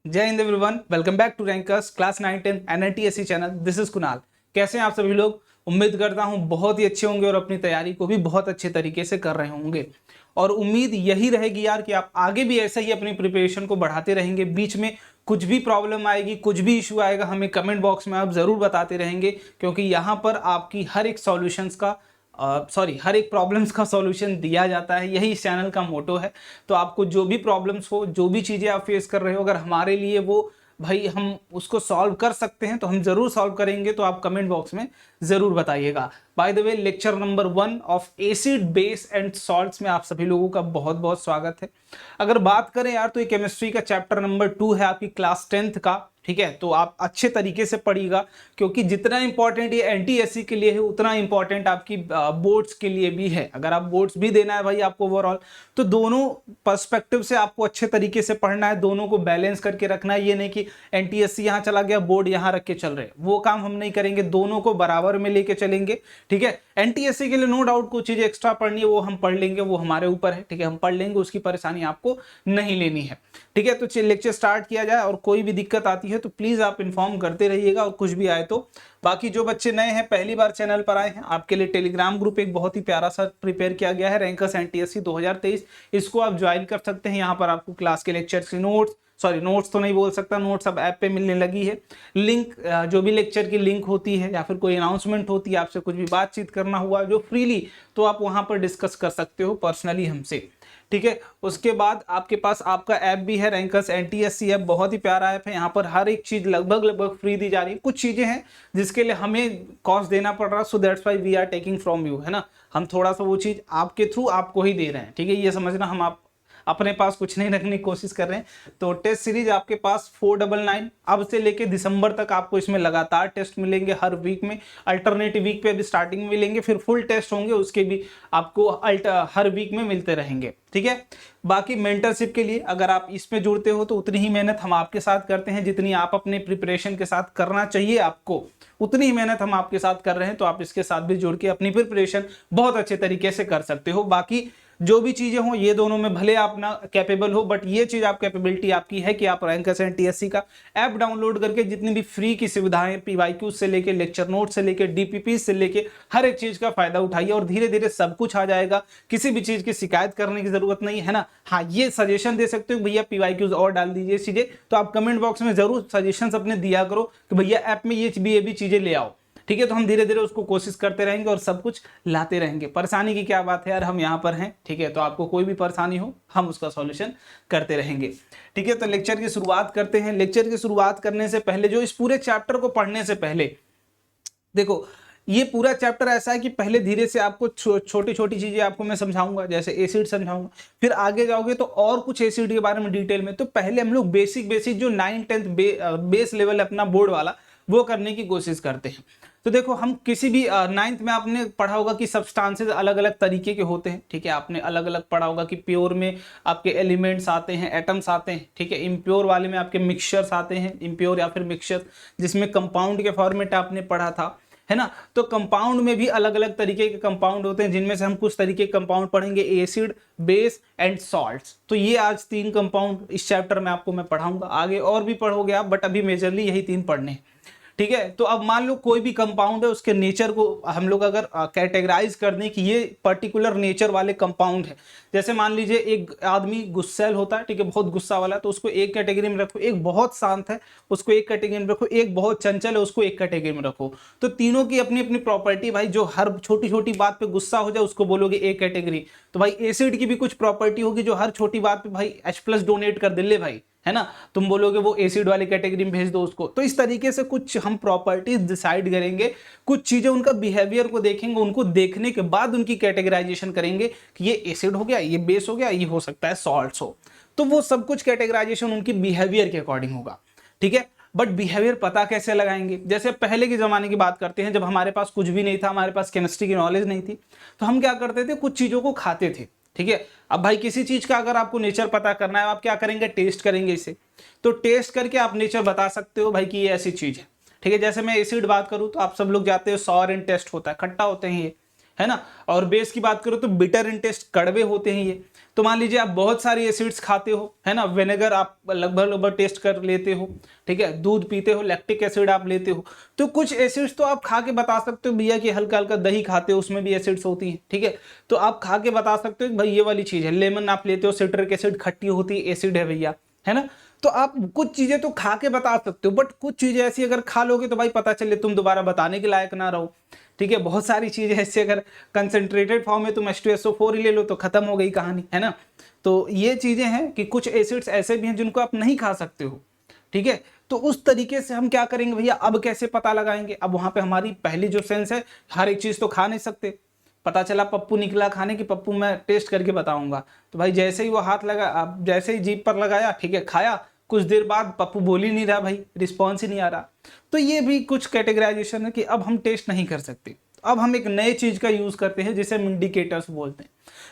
जय Hind everyone, welcome back to rankers class 9 10 NITSC channel. This is Kunal. कैसे हैं आप सभी लोग? उम्मीद करता हूं बहुत ही अच्छे होंगे और अपनी तैयारी को भी बहुत अच्छे तरीके से कर रहे होंगे। और उम्मीद यही रहेगी यार कि आप आगे भी ऐसा ही अपनी प्रिपरेशन को बढ़ाते रहेंगे। बीच में कुछ भी प्रॉब्लम आएगी, कुछ भी इशू आएगा, हमें कमेंट बॉक्स में आप जरूर बताते रहेंगे, क्योंकि यहाँ पर आपकी हर एक सॉल्यूशंस का हर एक प्रॉब्लम्स का सॉल्यूशन दिया जाता है। यही इस चैनल का मोटो है। तो आपको जो भी प्रॉब्लम्स हो, जो भी चीज़ें आप फेस कर रहे हो, अगर हमारे लिए वो भाई हम उसको सॉल्व कर सकते हैं तो हम जरूर सॉल्व करेंगे। तो आप कमेंट बॉक्स में जरूर बताइएगा। By the way, lecture number 1 of acid base and salts में आप सभी लोगों का बहुत बहुत स्वागत है। अगर बात करें यार तो ये केमिस्ट्री का चैप्टर नंबर 2 है आपकी क्लास 10th का। ठीक है, तो आप अच्छे तरीके से पढ़िएगा, क्योंकि जितना इंपॉर्टेंट ये एनटीएससी के लिए है उतना इंपॉर्टेंट आपकी बोर्ड्स के लिए भी है। अगर आप बोर्ड्स भी देना है भाई आपको ओवरऑल, तो दोनों पर्सपेक्टिव से आपको अच्छे तरीके से पढ़ना है, दोनों को बैलेंस करके रखना है। ये नहीं कि एनटीएससी यहाँ चला गया, बोर्ड यहाँ रख के चल रहे, वो काम हम नहीं करेंगे। दोनों को बराबर में लेके चलेंगे। ठीक है, एनटीएससी के लिए नो डाउट कुछ चीजें एक्स्ट्रा पढ़नी है, वो हम पढ़ लेंगे, वो हमारे ऊपर है। ठीक है, हम पढ़ लेंगे, उसकी परेशानी आपको नहीं लेनी है। ठीक है, तो लेक्चर स्टार्ट किया जाए। और कोई भी दिक्कत आती है तो प्लीज आप इन्फॉर्म करते रहिएगा, और कुछ भी आए तो। बाकी जो बच्चे नए हैं, पहली बार चैनल पर आए हैं, आपके लिए टेलीग्राम ग्रुप एक बहुत ही प्यारा सा प्रिपेयर किया गया है, रैंकर्स एनटीएससी 2023। इसको आप ज्वाइन कर सकते हैं। यहाँ पर आपको क्लास के लेक्चर के नोट्स तो नहीं बोल सकता, नोट्स अब ऐप पे मिलने लगी है। लिंक, जो भी लेक्चर की लिंक होती है या फिर कोई अनाउंसमेंट होती है, आपसे कुछ भी बातचीत करना हुआ जो फ्रीली, तो आप वहां पर डिस्कस कर सकते हो पर्सनली हमसे। ठीक है, उसके बाद आपके पास आपका ऐप भी है, रैंकर्स एनटीएससी ऐप। बहुत ही प्यारा ऐप है। यहाँ पर हर एक चीज लगभग फ्री दी जा रही है। कुछ चीजें हैं जिसके लिए हमें कॉस्ट देना पड़ रहा है, so that's why we are taking from you, है ना। हम थोड़ा सा वो चीज आपके थ्रू आपको ही दे रहे हैं। ठीक है, ये समझना, हम आप अपने पास कुछ नहीं रखने की कोशिश कर रहे हैं। तो टेस्ट सीरीज आपके पास 499 अब से लेके दिसंबर तक आपको इसमें लगातार टेस्ट मिलेंगे हर वीक में। अल्टरनेटिव वीक पे अभी स्टार्टिंग में मिलेंगे, फिर फुल टेस्ट होंगे, उसके भी आपको हर वीक में मिलते रहेंगे। ठीक है, बाकी मेंटरशिप के लिए अगर आप इसमें जुड़ते हो तो उतनी ही मेहनत हम आपके साथ करते हैं जितनी आप अपने प्रिपरेशन के साथ करना चाहिए आपको, उतनी ही मेहनत हम आपके साथ कर रहे हैं। तो आप इसके साथ भी जुड़ के अपनी प्रिपरेशन बहुत अच्छे तरीके से कर सकते हो। बाकी जो भी चीजें हो, ये दोनों में भले आप ना कैपेबल हो, बट ये चीज आप कैपेबिलिटी आपकी है कि आप रैंकर्स एनटीएससी का ऐप डाउनलोड करके जितनी भी फ्री की सुविधाएं, पीवाईक्यू से लेके लेक्चर नोट से लेके डीपीपी से लेके हर एक चीज का फायदा उठाइए, और धीरे धीरे सब कुछ आ जाएगा। किसी भी चीज की शिकायत करने की जरूरत नहीं है ना। हाँ, ये सजेशन दे सकते हो भैया पीवाईक्यूज और डाल दीजिए चीजें, तो आप कमेंट बॉक्स में जरूर सजेशन अपने दिया करो कि भैया ऐप में ये भी चीजें ले आओ। ठीक है, तो हम धीरे धीरे उसको कोशिश करते रहेंगे और सब कुछ लाते रहेंगे। परेशानी की क्या बात है यार, हम यहाँ पर हैं। ठीक है, तो आपको कोई भी परेशानी हो, हम उसका सॉल्यूशन करते रहेंगे। ठीक है, तो लेक्चर की शुरुआत करते हैं। लेक्चर की शुरुआत करने से पहले, जो इस पूरे चैप्टर को पढ़ने से पहले, देखो ये पूरा चैप्टर ऐसा है कि पहले धीरे से आपको छोटी छोटी चीजें आपको मैं समझाऊंगा, जैसे एसिड समझाऊंगा, फिर आगे जाओगे तो और कुछ एसिड के बारे में डिटेल में। तो पहले हम लोग बेसिक जो 9th 10th बेस लेवल है अपना बोर्ड वाला, वो करने की कोशिश करते हैं। तो देखो, हम किसी भी 9th में आपने पढ़ा होगा कि सब्सटेंसेस अलग अलग तरीके के होते हैं। ठीक है, आपने अलग अलग पढ़ा होगा कि प्योर में आपके एलिमेंट्स आते हैं, एटम्स आते हैं। ठीक है, इम्प्योर वाले में आपके मिक्सचर्स आते हैं, इम्प्योर या फिर मिक्सचर, जिसमें कंपाउंड के फॉर्मेट आपने पढ़ा था, है ना। तो कंपाउंड में भी अलग अलग तरीके के कंपाउंड होते हैं, जिनमें से हम कुछ तरीके के कंपाउंड पढ़ेंगे, एसिड, बेस एंड सॉल्ट्स। तो ये आज 3 कंपाउंड इस चैप्टर में आपको मैं पढ़ाऊंगा। आगे और भी पढ़ोगे आप, बट अभी मेजरली यही 3 पढ़ने हैं। ठीक है, तो अब मान लो कोई भी कंपाउंड है, उसके नेचर को हम लोग अगर कैटेगराइज कर दें कि ये पर्टिकुलर नेचर वाले कंपाउंड है। जैसे मान लीजिए एक आदमी गुस्सैल होता है, ठीक है, बहुत गुस्सा वाला, तो उसको एक कैटेगरी में रखो। एक बहुत शांत है, उसको एक कैटेगरी में रखो। एक बहुत चंचल है, उसको एक कैटेगरी में रखो। तो तीनों की अपनी अपनी प्रॉपर्टी भाई, जो हर छोटी छोटी बात पे गुस्सा हो जाए उसको बोलोगे एक कैटेगरी। तो भाई एसिड की भी कुछ प्रॉपर्टी होगी, जो हर छोटी बात पे भाई H+ डोनेट कर दे ले भाई, है ना, तुम बोलोगे वो एसिड वाली कैटेगरी में भेज दो उसको। तो इस तरीके से कुछ हम प्रॉपर्टीज डिसाइड करेंगे, कुछ चीजें उनका बिहेवियर को देखेंगे, उनको देखने के बाद उनकी कैटेगराइजेशन करेंगे कि ये एसिड हो गया, ये बेस हो गया, ये हो सकता है सॉल्ट्स हो। तो वो सब कुछ कैटेगराइजेशन उनकी बिहेवियर के अकॉर्डिंग होगा। ठीक है, बट बिहेवियर पता कैसे लगाएंगे? जैसे पहले के जमाने की बात करते हैं, जब हमारे पास कुछ भी नहीं था, हमारे पास केमिस्ट्री की नॉलेज नहीं थी, तो हम क्या करते थे, कुछ चीजों को खाते थे। ठीक है, अब भाई किसी चीज का अगर आपको नेचर पता करना है, आप क्या करेंगे, टेस्ट करेंगे इसे। तो टेस्ट करके आप नेचर बता सकते हो भाई कि ये ऐसी चीज है। ठीक है, जैसे मैं एसिड बात करूं तो आप सब लोग जाते हो, सॉर एंड टेस्ट होता है, खट्टा होते हैं ये, है ना। और बेस की बात करो तो बिटर इन टेस्ट, कड़वे होते हैं ये। तो मान लीजिए आप बहुत सारी एसिड्स खाते हो, है ना, विनेगर आप लगभग टेस्ट कर लेते हो, ठीक है, दूध पीते हो, लैक्टिक एसिड आप लेते हो, तो कुछ एसिड्स तो आप खा के बता सकते हो भैया कि हल्का हल्का दही खाते हो उसमें भी एसिड्स होती हैं, ठीक है, तो आप खा के बता सकते हो कि भाई ये वाली चीज है। लेमन आप लेते हो, सिट्रिक एसिड खट्टी होती है, एसिड है भैया, है ना। तो आप कुछ चीजें तो खा के बता सकते हो, बट कुछ चीजें ऐसी अगर खा लोगे तो भाई पता चले तुम दोबारा बताने के लायक ना रहो, ठीक है। बहुत सारी चीजें ऐसे अगर कंसंट्रेटेड फॉर्म में तुम H2SO4 ही ले लो तो खत्म हो गई कहानी, है ना। तो ये चीजें हैं कि कुछ एसिड्स ऐसे भी हैं जिनको आप नहीं खा सकते हो, ठीक है। तो उस तरीके से हम क्या करेंगे भैया, अब कैसे पता लगाएंगे। अब वहां पे हमारी पहली जो सेंस है, हर एक चीज तो खा नहीं सकते। पता चला पप्पू निकला खाने की, पप्पू मैं टेस्ट करके बताऊंगा, तो भाई जैसे ही वो हाथ लगा, आप जैसे ही जीभ पर लगाया, ठीक है, खाया, कुछ देर बाद पप्पू बोल ही नहीं रहा भाई, रिस्पॉन्स ही नहीं आ रहा। तो ये भी कुछ कैटेगराइजेशन है कि अब हम टेस्ट नहीं कर सकते। अब हम एक नए चीज का यूज करते हैं जिसे हम इंडिकेटर्स बोलते हैं।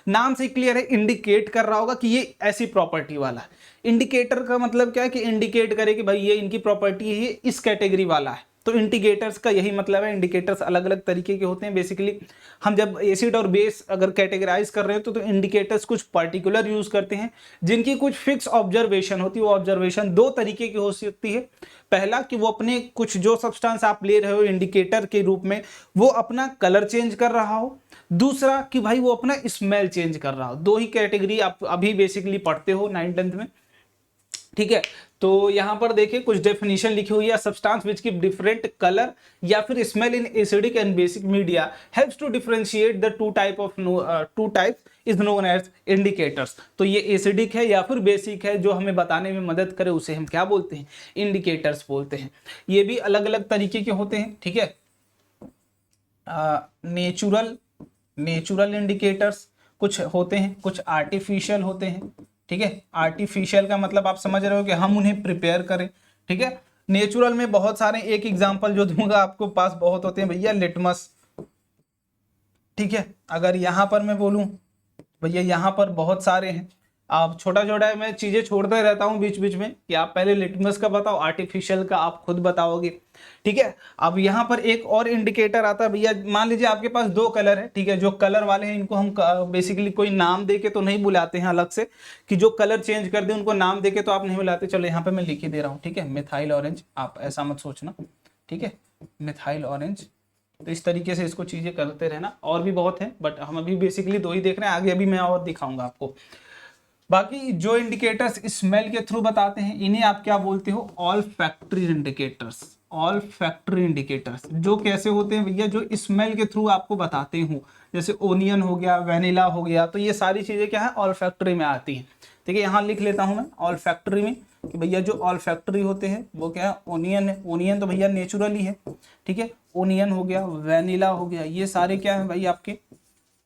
नाम से क्लियर है, इंडिकेट कर रहा होगा कि ये ऐसी प्रॉपर्टी वाला है। इंडिकेटर का मतलब क्या है कि इंडिकेट करे कि भाई ये इनकी प्रॉपर्टी है, ये इस कैटेगरी वाला है। तो इंडिकेटर्स का यही मतलब है। इंडिकेटर्स अलग अलग तरीके के होते हैं। बेसिकली हम जब एसिड और बेस अगर कैटेगराइज कर रहे हो तो इंडिकेटर्स कुछ पर्टिकुलर यूज करते हैं जिनकी कुछ फिक्स ऑब्जर्वेशन होती है। वो ऑब्जर्वेशन दो तरीके की हो सकती है। पहला कि वो अपने कुछ जो सब्सटेंस आप ले रहे हो इंडिकेटर के रूप में, वो अपना कलर चेंज कर रहा हो। दूसरा कि भाई वो अपना स्मेल चेंज कर रहा हो। दो ही कैटेगरी आप अभी बेसिकली पढ़ते हो 9th-10th में, ठीक है। तो यहां पर देखिए कुछ डेफिनेशन लिखी हुई है। Substance which give different colour या फिर smell in acidic and basic media helps to differentiate the two types is known as indicators. तो ये एसिडिक है या फिर बेसिक है, जो हमें बताने में मदद करे उसे हम क्या बोलते हैं, इंडिकेटर्स बोलते हैं। ये भी अलग अलग तरीके के होते हैं, ठीक है। नेचुरल इंडिकेटर्स कुछ होते हैं, कुछ आर्टिफिशियल होते हैं, ठीक है। आर्टिफिशियल का मतलब आप समझ रहे हो कि हम उन्हें प्रिपेयर करें, ठीक है। नेचुरल में बहुत सारे, एक एग्जांपल जो दूंगा आपको पास बहुत होते हैं भैया, लिटमस, ठीक है। अगर यहां पर मैं बोलूं भैया, यहां पर बहुत सारे हैं। आप छोटा छोटा मैं चीजें छोड़ते रहता हूं बीच बीच में कि आप पहले लिटमस का बताओ, आर्टिफिशियल का आप खुद बताओगे, ठीक है। अब यहाँ पर एक और इंडिकेटर आता है भैया। मान लीजिए आपके पास दो कलर है, ठीक है। जो कलर वाले हैं इनको हम बेसिकली कोई नाम देके तो नहीं बुलाते हैं अलग से, कि जो कलर चेंज कर दे उनको नाम देके तो आप नहीं बुलाते। चलो यहाँ पे मैं लिख ही दे रहा हूँ, ठीक है, मिथाइल ऑरेंज, आप ऐसा मत सोचना, ठीक है, मिथाइल ऑरेंज। तो इस तरीके से इसको चीजें करते रहना। और भी बहुत है बट हम अभी बेसिकली दो ही देख रहे हैं, आगे अभी मैं और दिखाऊंगा आपको। बाकी जो इंडिकेटर्स स्मेल के थ्रू बताते हैं इन्हें आप क्या बोलते हो, all factory indicators. All factory indicators जो कैसे होते हैं भैया, जो स्मेल के थ्रू आपको बताते हूँ, जैसे ओनियन हो गया, वेनिला हो गया, तो ये सारी चीजें क्या है, ऑल फैक्ट्री में आती हैं। ठीक है, यहाँ लिख लेता हूँ मैं ऑल फैक्ट्री में कि भैया जो ऑल फैक्ट्री होते हैं वो क्या है, ओनियन है। ओनियन तो भैया नेचुरल ही है, ठीक है। ओनियन हो गया, वेनिला हो गया, ये सारे क्या है भाई आपके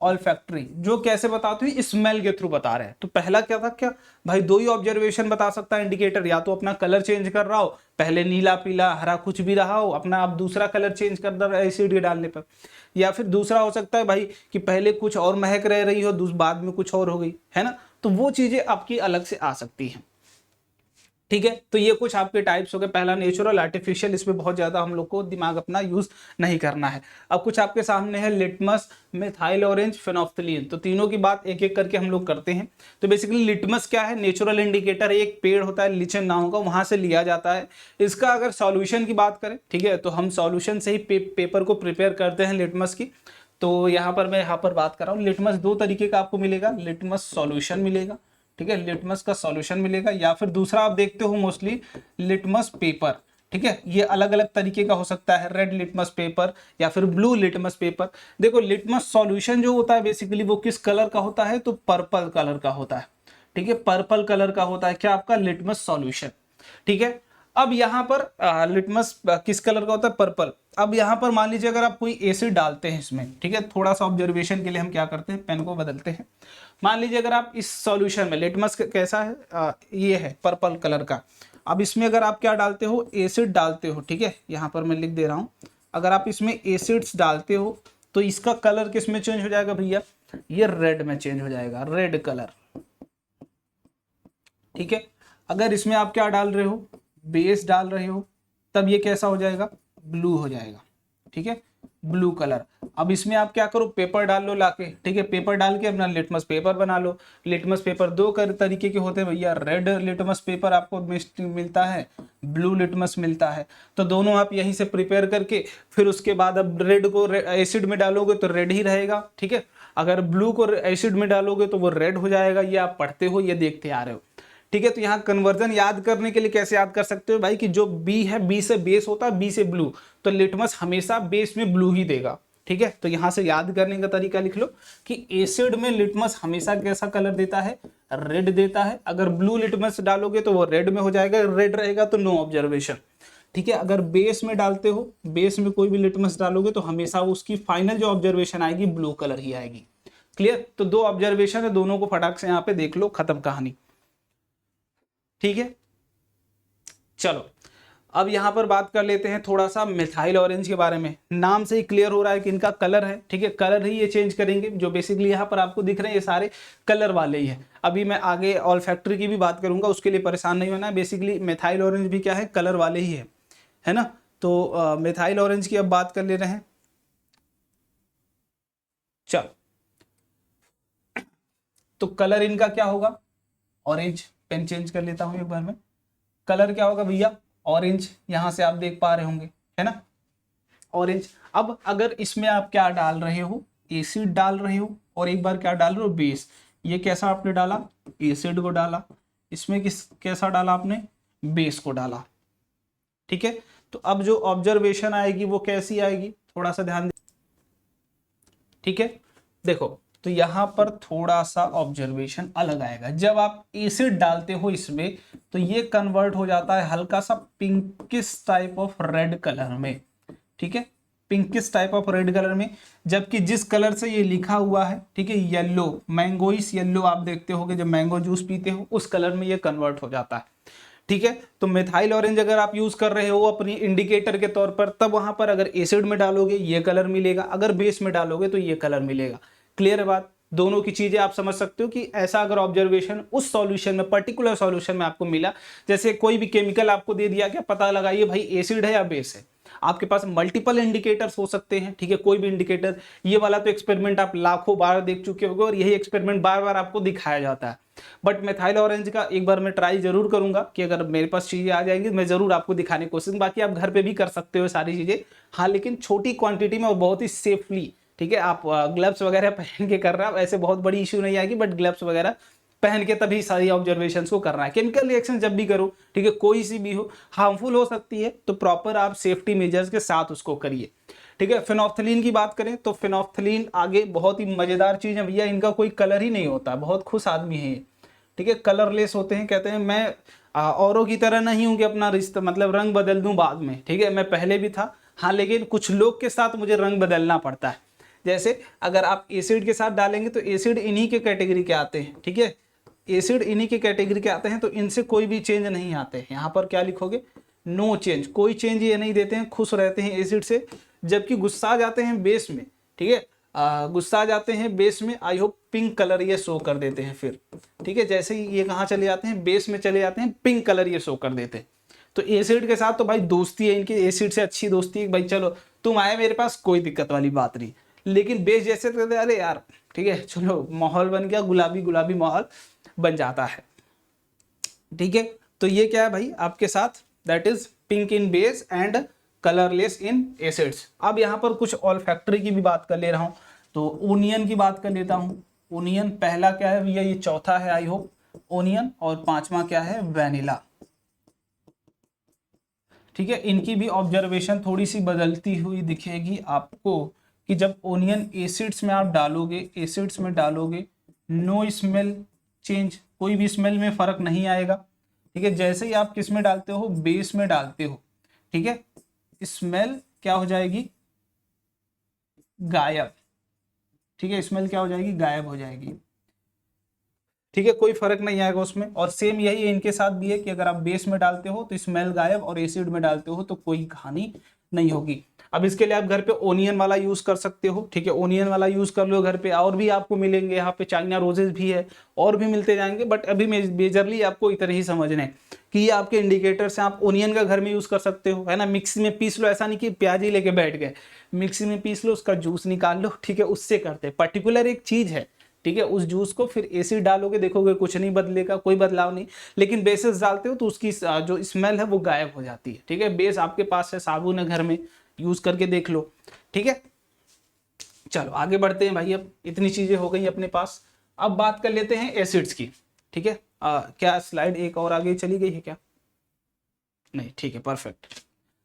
ऑल फैक्ट्री। जो कैसे बताते हो, स्मेल के थ्रू बता रहे हैं। तो पहला क्या था, क्या भाई दो ही ऑब्जर्वेशन बता सकता है इंडिकेटर, या तो अपना कलर चेंज कर रहा हो, पहले नीला पीला हरा कुछ भी रहा हो, अपना आप दूसरा कलर चेंज कर रहा है एसिड डालने पर, या फिर दूसरा हो सकता है भाई कि पहले कुछ और महक रह रही हो, बाद में कुछ और हो गई, है ना। तो वो चीजें आपकी अलग से आ सकती हैं, ठीक है। तो ये कुछ आपके टाइप्स हो गए, पहला नेचुरल, आर्टिफिशियल, इसमें बहुत ज्यादा हम लोग को दिमाग अपना यूज नहीं करना है। अब कुछ आपके सामने है लिटमस, मिथाइल ऑरेंज, फेनोफ्थलीन। तो तीनों की बात एक एक करके हम लोग करते हैं। तो बेसिकली लिटमस क्या है, नेचुरल इंडिकेटर, एक पेड़ होता है लिचन नाम का, वहां से लिया जाता है। इसका अगर सॉल्यूशन की बात करें, ठीक है, तो हम सॉल्यूशन से ही पेपर को प्रिपेयर करते हैं लिटमस की। तो यहाँ पर मैं यहाँ पर बात कर रहा हूँ, लिटमस दो तरीके का आपको मिलेगा, लिटमस सॉल्यूशन मिलेगा, ठीक है, लिटमस का सॉल्यूशन मिलेगा, या फिर दूसरा आप देखते हो मोस्टली लिटमस पेपर, ठीक है। ये अलग अलग तरीके का हो सकता है, रेड लिटमस पेपर या फिर ब्लू लिटमस पेपर। देखो लिटमस सॉल्यूशन जो होता है बेसिकली वो किस कलर का होता है, तो पर्पल कलर का होता है, ठीक है, पर्पल कलर का होता है क्या आपका लिटमस सॉल्यूशन, ठीक है। अब यहाँ पर लिटमस किस कलर का होता है, पर्पल। अब यहाँ पर मान लीजिए अगर आप कोई एसिड डालते हैं इसमें, ठीक है, थोड़ा सा ऑब्जर्वेशन के लिए हम क्या करते हैं, पेन को बदलते हैं। मान लीजिए अगर आप इस सॉल्यूशन में, लिटमस कैसा है, ये है पर्पल कलर का। अब इसमें अगर आप क्या डालते हो, एसिड डालते हो, ठीक है, यहाँ पर मैं लिख दे रहा हूँ, अगर आप इसमें एसिड्स डालते हो तो इसका कलर किस में चेंज हो जाएगा भैया, ये रेड में चेंज हो जाएगा, रेड कलर, ठीक है। अगर इसमें आप क्या डाल रहे हो, बेस डाल रहे हो, तब ये कैसा हो जाएगा, ब्लू हो जाएगा, ठीक है, ब्लू कलर। अब इसमें आप क्या करो, पेपर डाल लो लाके, ठीक है, पेपर डाल के अपना लिटमस पेपर बना लो। लिटमस पेपर दो तरीके के होते हैं भैया, रेड लिटमस पेपर आपको मिलता है, ब्लू लिटमस मिलता है। तो दोनों आप यहीं से प्रिपेयर करके फिर उसके बाद अब रेड को एसिड में डालोगे तो रेड ही रहेगा, ठीक है। अगर ब्लू को एसिड में डालोगे तो वो रेड हो जाएगा। ये आप पढ़ते हो, ये देखते आ रहे हो, ठीक है। तो यहाँ कन्वर्जन याद करने के लिए कैसे याद कर सकते हो भाई, कि जो बी है, बी से बेस होता है, बी से ब्लू, तो लिटमस हमेशा बेस में ब्लू ही देगा, ठीक है। तो यहां से याद करने का तरीका लिख लो कि एसिड में लिटमस हमेशा कैसा कलर देता है, रेड देता है। अगर ब्लू लिटमस डालोगे तो वो रेड में हो जाएगा, रेड रहेगा तो नो ऑब्जर्वेशन, ठीक है। अगर बेस में डालते हो, बेस में कोई भी लिटमस डालोगे तो हमेशा उसकी फाइनल जो ऑब्जर्वेशन आएगी ब्लू कलर ही आएगी। क्लियर। तो दो ऑब्जर्वेशन है, दोनों को फटाक से यहाँ पे देख लो, खत्म कहानी, ठीक है। चलो अब यहां पर बात कर लेते हैं थोड़ा सा मिथाइल ऑरेंज के बारे में। नाम से ही क्लियर हो रहा है कि इनका कलर है, ठीक है, कलर ही ये चेंज करेंगे। जो बेसिकली यहाँ पर आपको दिख रहे हैं ये सारे कलर वाले ही है। अभी मैं आगे ऑल फैक्ट्री की भी बात करूंगा, उसके लिए परेशान नहीं होना है। बेसिकली मिथाइल ऑरेंज भी क्या है, कलर वाले ही है ना। तो मिथाइल ऑरेंज की अब बात कर ले रहे हैं। चलो तो कलर इनका क्या होगा, ऑरेंज। पेन चेंज कर लेता हूं एक बार में। कलर क्या होगा भैया, ऑरेंज। यहां से आप देख पा रहे होंगे, है ना, ऑरेंज। अब अगर इसमें आप क्या डाल रहे हो, एसिड डाल रहे हो, और एक बार क्या डाल रहे हो, बेस। ये कैसा आपने डाला, एसिड को डाला। इसमें कैसा डाला आपने, बेस को डाला, ठीक है। तो अब जो ऑब्जर्वेशन आएगी वो कैसी आएगी, थोड़ा सा ध्यान, ठीक है। देखो तो यहां पर थोड़ा सा ऑब्जर्वेशन अलग आएगा। जब आप एसिड डालते हो इसमें तो ये कन्वर्ट हो जाता है हल्का सा pinkish type of red colour में, ठीक है, pinkish type of red colour में। जबकि जिस कलर से ये लिखा हुआ है, ठीक है, येलो, मैंगोइस येलो, आप देखते होगे जब मैंगो जूस पीते हो उस कलर में ये कन्वर्ट हो जाता है, ठीक है। तो मिथाइल ऑरेंज अगर आप यूज कर रहे हो अपनी इंडिकेटर के तौर पर, तब वहां पर अगर एसिड में डालोगे ये कलर मिलेगा, अगर बेस में डालोगे तो ये कलर मिलेगा। क्लियर है बात। दोनों की चीजें आप समझ सकते हो कि ऐसा अगर ऑब्जर्वेशन उस सॉल्यूशन में, पर्टिकुलर सॉल्यूशन में आपको मिला, जैसे कोई भी केमिकल आपको दे दिया, क्या पता लगाइए भाई एसिड है या बेस है। आपके पास मल्टीपल इंडिकेटर्स हो सकते हैं, ठीक है, कोई भी इंडिकेटर। ये वाला तो एक्सपेरिमेंट आप लाखों बार देख चुके होंगे और यही एक्सपेरिमेंट बार बार आपको दिखाया जाता है। बट मिथाइल ऑरेंज का एक बार मैं ट्राई जरूर करूंगा कि अगर मेरे पास चीजें आ जाएंगी मैं जरूर आपको दिखाने की कोशिश। बाकी आप घर पे भी कर सकते हो सारी चीजें, हाँ, लेकिन छोटी क्वांटिटी में और बहुत ही सेफली, ठीक है। आप ग्लव्स वगैरह पहन के कर रहे हो, ऐसे बहुत बड़ी इश्यू नहीं आएगी, बट ग्लव्स वगैरह पहन के तभी सारी ऑब्जर्वेशंस को करना है। केमिकल रिएक्शन जब भी करो, ठीक है, कोई सी भी हो, हार्मफुल हो सकती है, तो प्रॉपर आप सेफ्टी मेजर्स के साथ उसको करिए, ठीक है। फिनोफ्थलीन की बात करें तो फिनोफ्थलीन आगे बहुत ही मजेदार चीज है भैया, इनका कोई कलर ही नहीं होता, बहुत खुश आदमी है ये, ठीक है, कलरलेस होते हैं। कहते हैं मैं औरों की तरह नहीं हूं कि अपना रिश्ता मतलब रंग बदल दूं बाद में, ठीक है, मैं पहले भी था, हाँ, लेकिन कुछ लोग के साथ मुझे रंग बदलना पड़ता है। जैसे अगर आप एसिड के साथ डालेंगे तो एसिड इन्हीं के कैटेगरी के आते हैं, ठीक है, एसिड इन्हीं के कैटेगरी के आते हैं, तो इनसे कोई भी चेंज नहीं आते हैं। यहाँ पर क्या लिखोगे, नो चेंज, कोई चेंज ये नहीं देते हैं, खुश रहते हैं एसिड से। जबकि गुस्सा आ जाते हैं बेस में, ठीक है, गुस्सा आ जाते हैं बेस में, आई होप पिंक कलर ये शो कर देते हैं फिर, ठीक है। जैसे ही ये कहाँ चले जाते हैं, बेस में चले जाते हैं, पिंक कलर ये शो कर देते हैं। तो एसिड के साथ तो भाई दोस्ती है इनकी, एसिड से अच्छी दोस्ती है, भाई चलो तुम आए मेरे पास, कोई दिक्कत वाली बात नहीं। लेकिन बेस जैसे कहते अरे यार, ठीक है, चलो माहौल बन गया, गुलाबी गुलाबी माहौल बन जाता है, ठीक है। तो ये क्या है भाई आपके साथ, that is pink in base and colourless in acids. अब यहाँ पर कुछ ऑल्फैक्टरी की भी बात कर ले रहा हूँ, तो ओनियन की बात कर लेता हूँ। ओनियन पहला क्या है भैया, ये चौथा है आई होप, ओनियन, और पांचवा क्या है, वैनिला, ठीक है। इनकी भी ऑब्जर्वेशन थोड़ी सी बदलती हुई दिखेगी आपको कि जब ओनियन एसिड्स में आप डालोगे, एसिड्स में डालोगे, नो स्मेल चेंज, कोई भी स्मेल में फर्क नहीं आएगा, ठीक है। जैसे ही आप किस में डालते हो, बेस में डालते हो, ठीक है, स्मेल क्या हो जाएगी, गायब, ठीक है, स्मेल क्या हो जाएगी, गायब हो जाएगी, ठीक है, कोई फर्क नहीं आएगा उसमें। और सेम यही इनके साथ भी है कि अगर आप बेस में डालते हो तो स्मेल गायब और एसिड में डालते हो तो कोई कहानी नहीं होगी। अब इसके लिए आप घर पे ओनियन वाला यूज कर सकते हो, ठीक है, ओनियन वाला यूज कर लो घर पे। और भी आपको मिलेंगे यहाँ पे, चाइना रोजेस भी है और भी मिलते जाएंगे, बट अभी मेजरली आपको इतना ही समझना है कि ये आपके इंडिकेटर्स हैं। आप ओनियन का घर में यूज कर सकते हो, है ना, मिक्सी में पीस लो, ऐसा नहीं कि प्याज ही लेके बैठ गए, मिक्सी में पीस लो, उसका जूस निकाल लो, ठीक है, उससे करते हैं। पर्टिकुलर एक चीज है, ठीक है, उस जूस को फिर एसिड डालोगे, देखोगे कुछ नहीं बदलेगा, कोई बदलाव नहीं। लेकिन बेसिस डालते हो तो उसकी जो स्मेल है वो गायब हो जाती है, ठीक है। बेस आपके पास है, साबुन है घर में, यूज करके देख लो, ठीक है। चलो आगे बढ़ते हैं भाई, अब इतनी चीजें हो गई अपने पास। अब बात कर लेते हैं एसिड्स की, ठीक है। क्या स्लाइड एक और आगे चली गई है क्या? नहीं, ठीक है, परफेक्ट।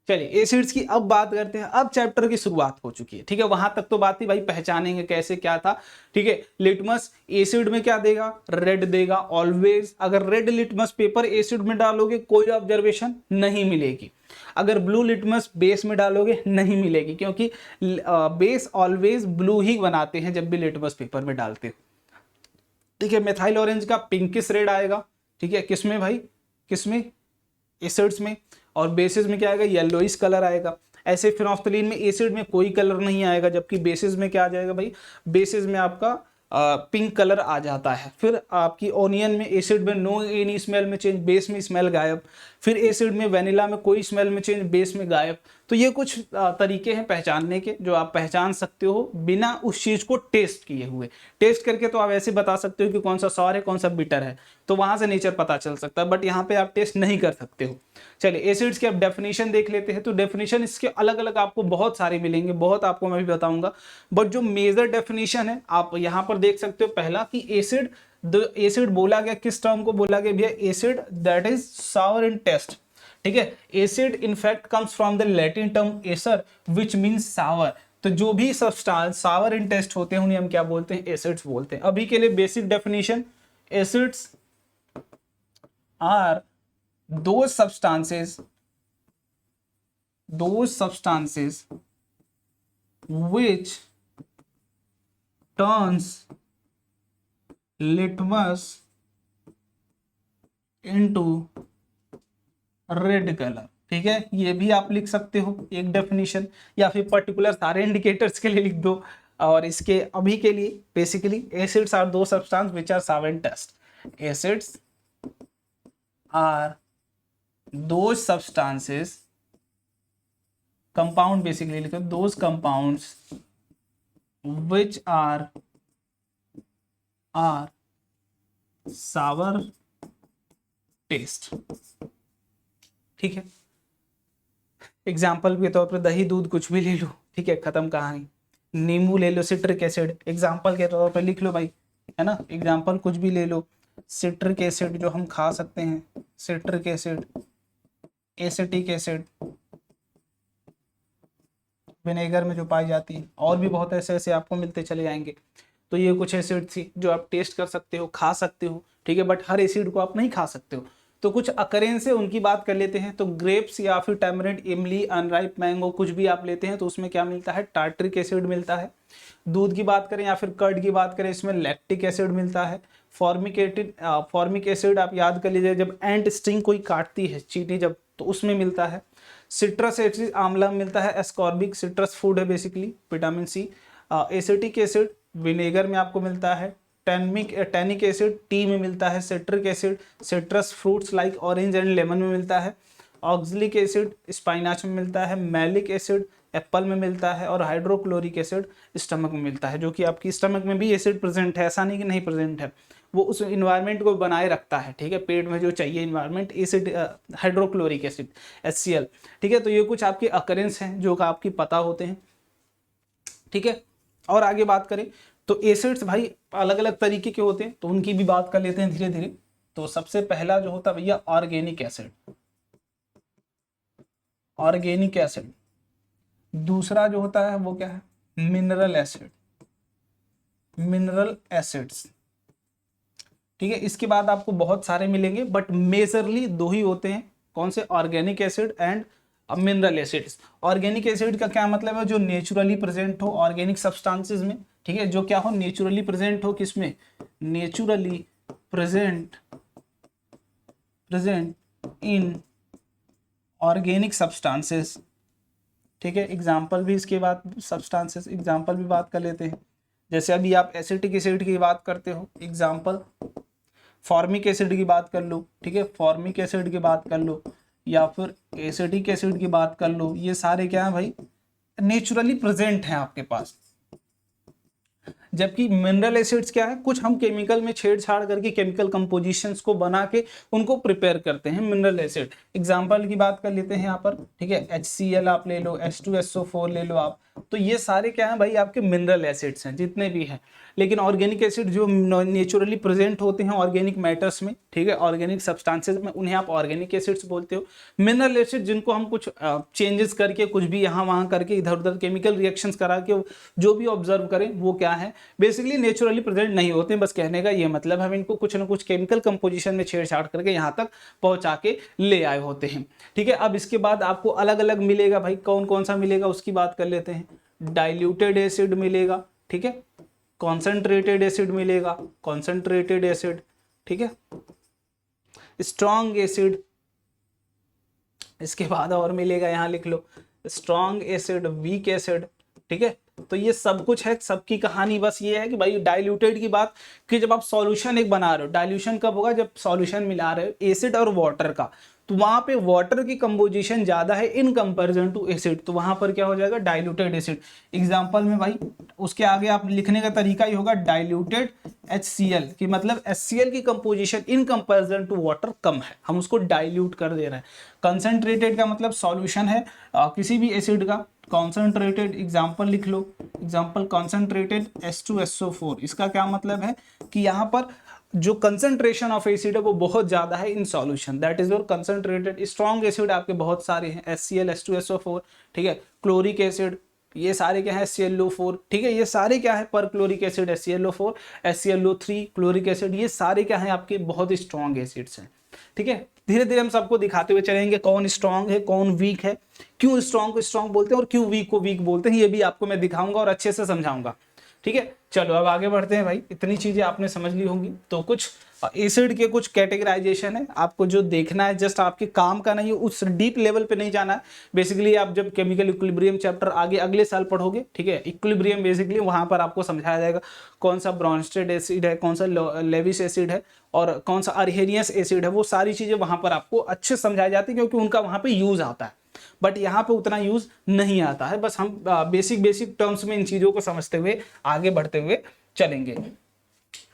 चलिए एसिड्स की अब बात करते हैं। अब चैप्टर की शुरुआत हो चुकी है, ठीक है। वहां तक तो बात ही भाई पहचानेंगे कैसे क्या था, ठीक है। लिटमस एसिड में क्या देगा? रेड देगा ऑलवेज। अगर रेड लिटमस पेपर एसिड में डालोगे कोई ऑब्जर्वेशन नहीं मिलेगी। अगर ब्लू लिटमस बेस में डालोगे नहीं मिलेगी, क्योंकि बेस ऑलवेज ब्लू ही बनाते हैं जब भी लिटमस पेपर में डालते हो, ठीक है। मिथाइल ऑरेंज का पिंकिश रेड आएगा, ठीक है, किसमें भाई? किसमें? एसिड्स में। और बेसिस में क्या आएगा? येलोइश कलर आएगा। ऐसे फिनोफ्थलीन में एसिड में कोई कलर नहीं आएगा, जबकि बेसिस में क्या आ जाएगा भाई? बेसिस में आपका पिंक कलर आ जाता है। फिर आपकी ओनियन में एसिड में नो एनी स्मेल में चेंज, बेस में स्मेल गायब। फिर एसिड में वेनिला में कोई स्मेल में चेंज, बेस में गायब। तो ये कुछ तरीके हैं पहचानने के, जो आप पहचान सकते हो बिना उस चीज को टेस्ट किए हुए। टेस्ट करके तो आप ऐसे बता सकते हो कि कौन सा सॉर है, कौन सा बिटर है, तो वहां से नेचर पता चल सकता है, बट यहाँ पे आप टेस्ट नहीं कर सकते हो। चलिए एसिड्स की अब डेफिनेशन देख लेते हैं। तो डेफिनेशन इसके अलग अलग आपको बहुत सारे मिलेंगे, बहुत आपको मैं भी बताऊंगा, बट जो मेजर डेफिनेशन है आप यहाँ पर देख सकते हो। पहला कि एसिड, एसिड बोला गया, किस टर्म को बोला गया भैया? Acid that is sour in taste, ठीक है। Acid in fact comes from the Latin term acer which means sour. तो जो भी सब्सटेंस सावर इन टेस्ट होते हैं उन्हें हम क्या बोलते हैं? एसिड्स बोलते हैं। अभी के लिए basic definition, acids are those substances which turns litmus into red colour, ठीक है। ये भी आप लिख सकते हो एक डेफिनेशन, या फिर पर्टिकुलर सारे इंडिकेटर्स के लिए लिख दो। और इसके अभी के लिए basically acids are those substance which are sour in taste. Acids are those substances, compound basically लिखो, those compounds which are sour taste, ठीक है। एग्जाम्पल के तौर पर दही दूध कुछ भी ले लो, ठीक है, खत्म कहानी। नींबू ले लो, सिट्रिक एसिड, एग्जाम्पल के तौर पर लिख लो भाई, है ना, एग्जाम्पल कुछ भी ले लो। सिट्रिक एसिड जो हम खा सकते हैं, citric acid, acetic acid vinegar में जो पाई जाती है, और भी बहुत ऐसे ऐसे आपको मिलते चले जाएंगे। तो ये कुछ एसिड थी जो आप टेस्ट कर सकते हो, खा सकते हो, ठीक है, बट हर एसिड को आप नहीं खा सकते हो। तो कुछ अकरेंस है उनकी बात कर लेते हैं। तो ग्रेप्स या फिर टैमरिंड, इमली, अनराइप मैंगो कुछ भी आप लेते हैं तो उसमें क्या मिलता है? टार्ट्रिक एसिड मिलता है। दूध की बात करें या फिर कर्ड की बात करें, इसमें लैक्टिक एसिड मिलता है। फॉर्मिक एसिड आप याद कर लीजिए, जब एंट स्टिंग कोई काटती है चींटी जब, तो उसमें मिलता है। सिट्रस एसिड आंवला में मिलता है। एस्कॉर्बिक सिट्रस फूड है basically, vitamin C. Acetic acid vinegar में आपको मिलता है। टैनिक एसिड टी में मिलता है। Citric acid citrus fruits like orange and lemon में मिलता है। ऑक्सलिक एसिड स्पाइनाच में मिलता है। मैलिक एसिड एप्पल में मिलता है। और हाइड्रोक्लोरिक एसिड स्टमक में मिलता है, जो कि आपकी स्टमक में भी एसिड प्रेजेंट है, ऐसा नहीं कि नहीं प्रेजेंट है, वो उस इन्वायरमेंट को बनाए रखता है, ठीक है, पेट में जो चाहिए environment, acid hydrochloric acid HCl, ठीक है। तो ये कुछ आपके अकरेंस हैं जो आपकी पता होते हैं, ठीक है। और आगे बात करें तो एसिड्स भाई अलग अलग तरीके के होते हैं, तो उनकी भी बात कर लेते हैं धीरे धीरे। तो सबसे पहला जो होता है भैया ऑर्गेनिक एसिड, ऑर्गेनिक एसिड। दूसरा जो होता है वो क्या है? मिनरल एसिड, मिनरल एसिड्स, ठीक है। इसके बाद आपको बहुत सारे मिलेंगे, बट मेजरली दो ही होते हैं, कौन से? Organic acid and mineral acids. Organic acid का क्या मतलब है? जो नेचुरली प्रेजेंट हो ऑर्गेनिक सब्सटेंसेस में, ठीक है, जो क्या हो? नेचुरली प्रेजेंट हो, किसमें? Naturally present in organic substances, ठीक है। एग्जाम्पल भी इसके बाद सब्सटेंसेस एग्जाम्पल भी बात कर लेते हैं। जैसे अभी आप एसिटिक एसिड की बात करते हो, एग्जाम्पल फॉर्मिक एसिड की बात कर लो, ठीक है, फॉर्मिक एसिड की बात कर लो, या फिर एसिटिक एसिड की बात कर लो। ये सारे क्या है भाई, नेचुरली प्रेजेंट हैं आपके पास। जबकि मिनरल एसिड्स क्या है, कुछ हम केमिकल में छेड़छाड़ करके केमिकल कंपोजिशंस को बना के उनको प्रिपेयर करते हैं मिनरल एसिड। एग्जांपल की बात कर लेते हैं यहाँ पर, ठीक है, HCl आप ले लो, H2SO4 ले लो आप, तो ये सारे क्या है भाई आपके मिनरल एसिड्स हैं जितने भी हैं। लेकिन ऑर्गेनिक एसिड जो नेचुरली प्रेजेंट होते हैं ऑर्गेनिक मैटर्स में, ठीक है, ऑर्गेनिक सब्सटेंसेस में, उन्हें आप ऑर्गेनिक एसिड्स बोलते हो। मिनरल एसिड जिनको हम कुछ चेंजेस करके, कुछ भी यहाँ वहाँ करके, इधर उधर केमिकल रिएक्शंस करा के जो भी ऑब्जर्व करें, वो क्या है, बेसिकली नेचुरली प्रेजेंट नहीं होते। बस कहने का ये मतलब हम इनको कुछ ना कुछ केमिकल कंपोजिशन में छेड़छाड़ करके यहाँ तक पहुँचा के ले आए होते हैं, ठीक है। अब इसके बाद आपको अलग अलग मिलेगा भाई, कौन कौन सा मिलेगा उसकी बात कर लेते हैं। डाइल्यूटेड एसिड मिलेगा, ठीक है, कॉन्सेंट्रेटेड एसिड मिलेगा, कॉन्सेंट्रेटेड एसिड, ठीक है, स्ट्रॉन्ग एसिड, इसके बाद और मिलेगा, यहां लिख लो, स्ट्रॉन्ग एसिड, वीक एसिड, ठीक है। तो ये सब कुछ है, सबकी कहानी बस ये है कि भाई डाइल्यूटेड की बात, कि जब आप सॉल्यूशन एक बना रहे हो, डाइल्यूशन कब होगा, जब सॉल्यूशन मिला रहे हो एसिड और वाटर का, तो वहां पे वाटर की कंपोजिशन ज्यादा है इन कंपैरिजन टू एसिड, तो वहां पर क्या हो जाएगा, डाइल्यूटेड एसिड। एग्जांपल में भाई उसके आगे आप लिखने का तरीका ही होगा डाइल्यूटेड HCl, कि मतलब HCl की composition in comparison to water कम है, हम उसको डाइल्यूट कर दे रहे हैं। कंसंट्रेटेड का मतलब सॉल्यूशन है किसी भी एसिड का, कॉन्सेंट्रेटेड, एग्जाम्पल लिख लो, एग्जाम्पल कॉन्सेंट्रेटेड H2SO4, इसका क्या मतलब है कि यहाँ पर जो कंसंट्रेशन ऑफ एसिड है वो बहुत ज्यादा है in solution, that is your concentrated. Strong acid आपके बहुत सारे हैं, HCl, H2SO4, ठीक है, क्लोरिक एसिड, ये सारे क्या है, HClO4, ठीक है, ये सारे क्या है, पर chloric acid HClO4, HClO3, chloric acid, ये सारे क्या है आपके बहुत स्ट्रॉन्ग एसिड्स हैं, ठीक है। धीरे धीरे हम सबको दिखाते हुए चलेंगे कौन स्ट्रॉन्ग है कौन वीक है, क्यों स्ट्रॉन्ग को स्ट्रॉन्ग बोलते हैं और क्यों वीक को वीक बोलते हैं, ये भी आपको मैं दिखाऊंगा और अच्छे से समझाऊंगा, ठीक है। चलो अब आगे बढ़ते हैं भाई, इतनी चीजें आपने समझ ली होंगी। तो कुछ एसिड के कुछ कैटेगराइजेशन है, आपको जो देखना है जस्ट आपके काम का नहीं है, उस डीप लेवल पे नहीं जाना है। बेसिकली आप जब केमिकल इक्विलिब्रियम चैप्टर आगे अगले साल पढ़ोगे, ठीक है, इक्विलिब्रियम बेसिकली वहां पर आपको समझाया जाएगा कौन सा ब्रॉन्स्टेड एसिड है, कौन सा लेविस एसिड है और कौन सा अर्हेनियस एसिड है, वो सारी चीजें वहां पर आपको अच्छे समझाई जाती है क्योंकि उनका वहां पे यूज आता है। बट यहाँ पे उतना यूज नहीं आता है, बस हम बेसिक टर्म्स में इन चीजों को समझते हुए आगे बढ़ते हुए चलेंगे।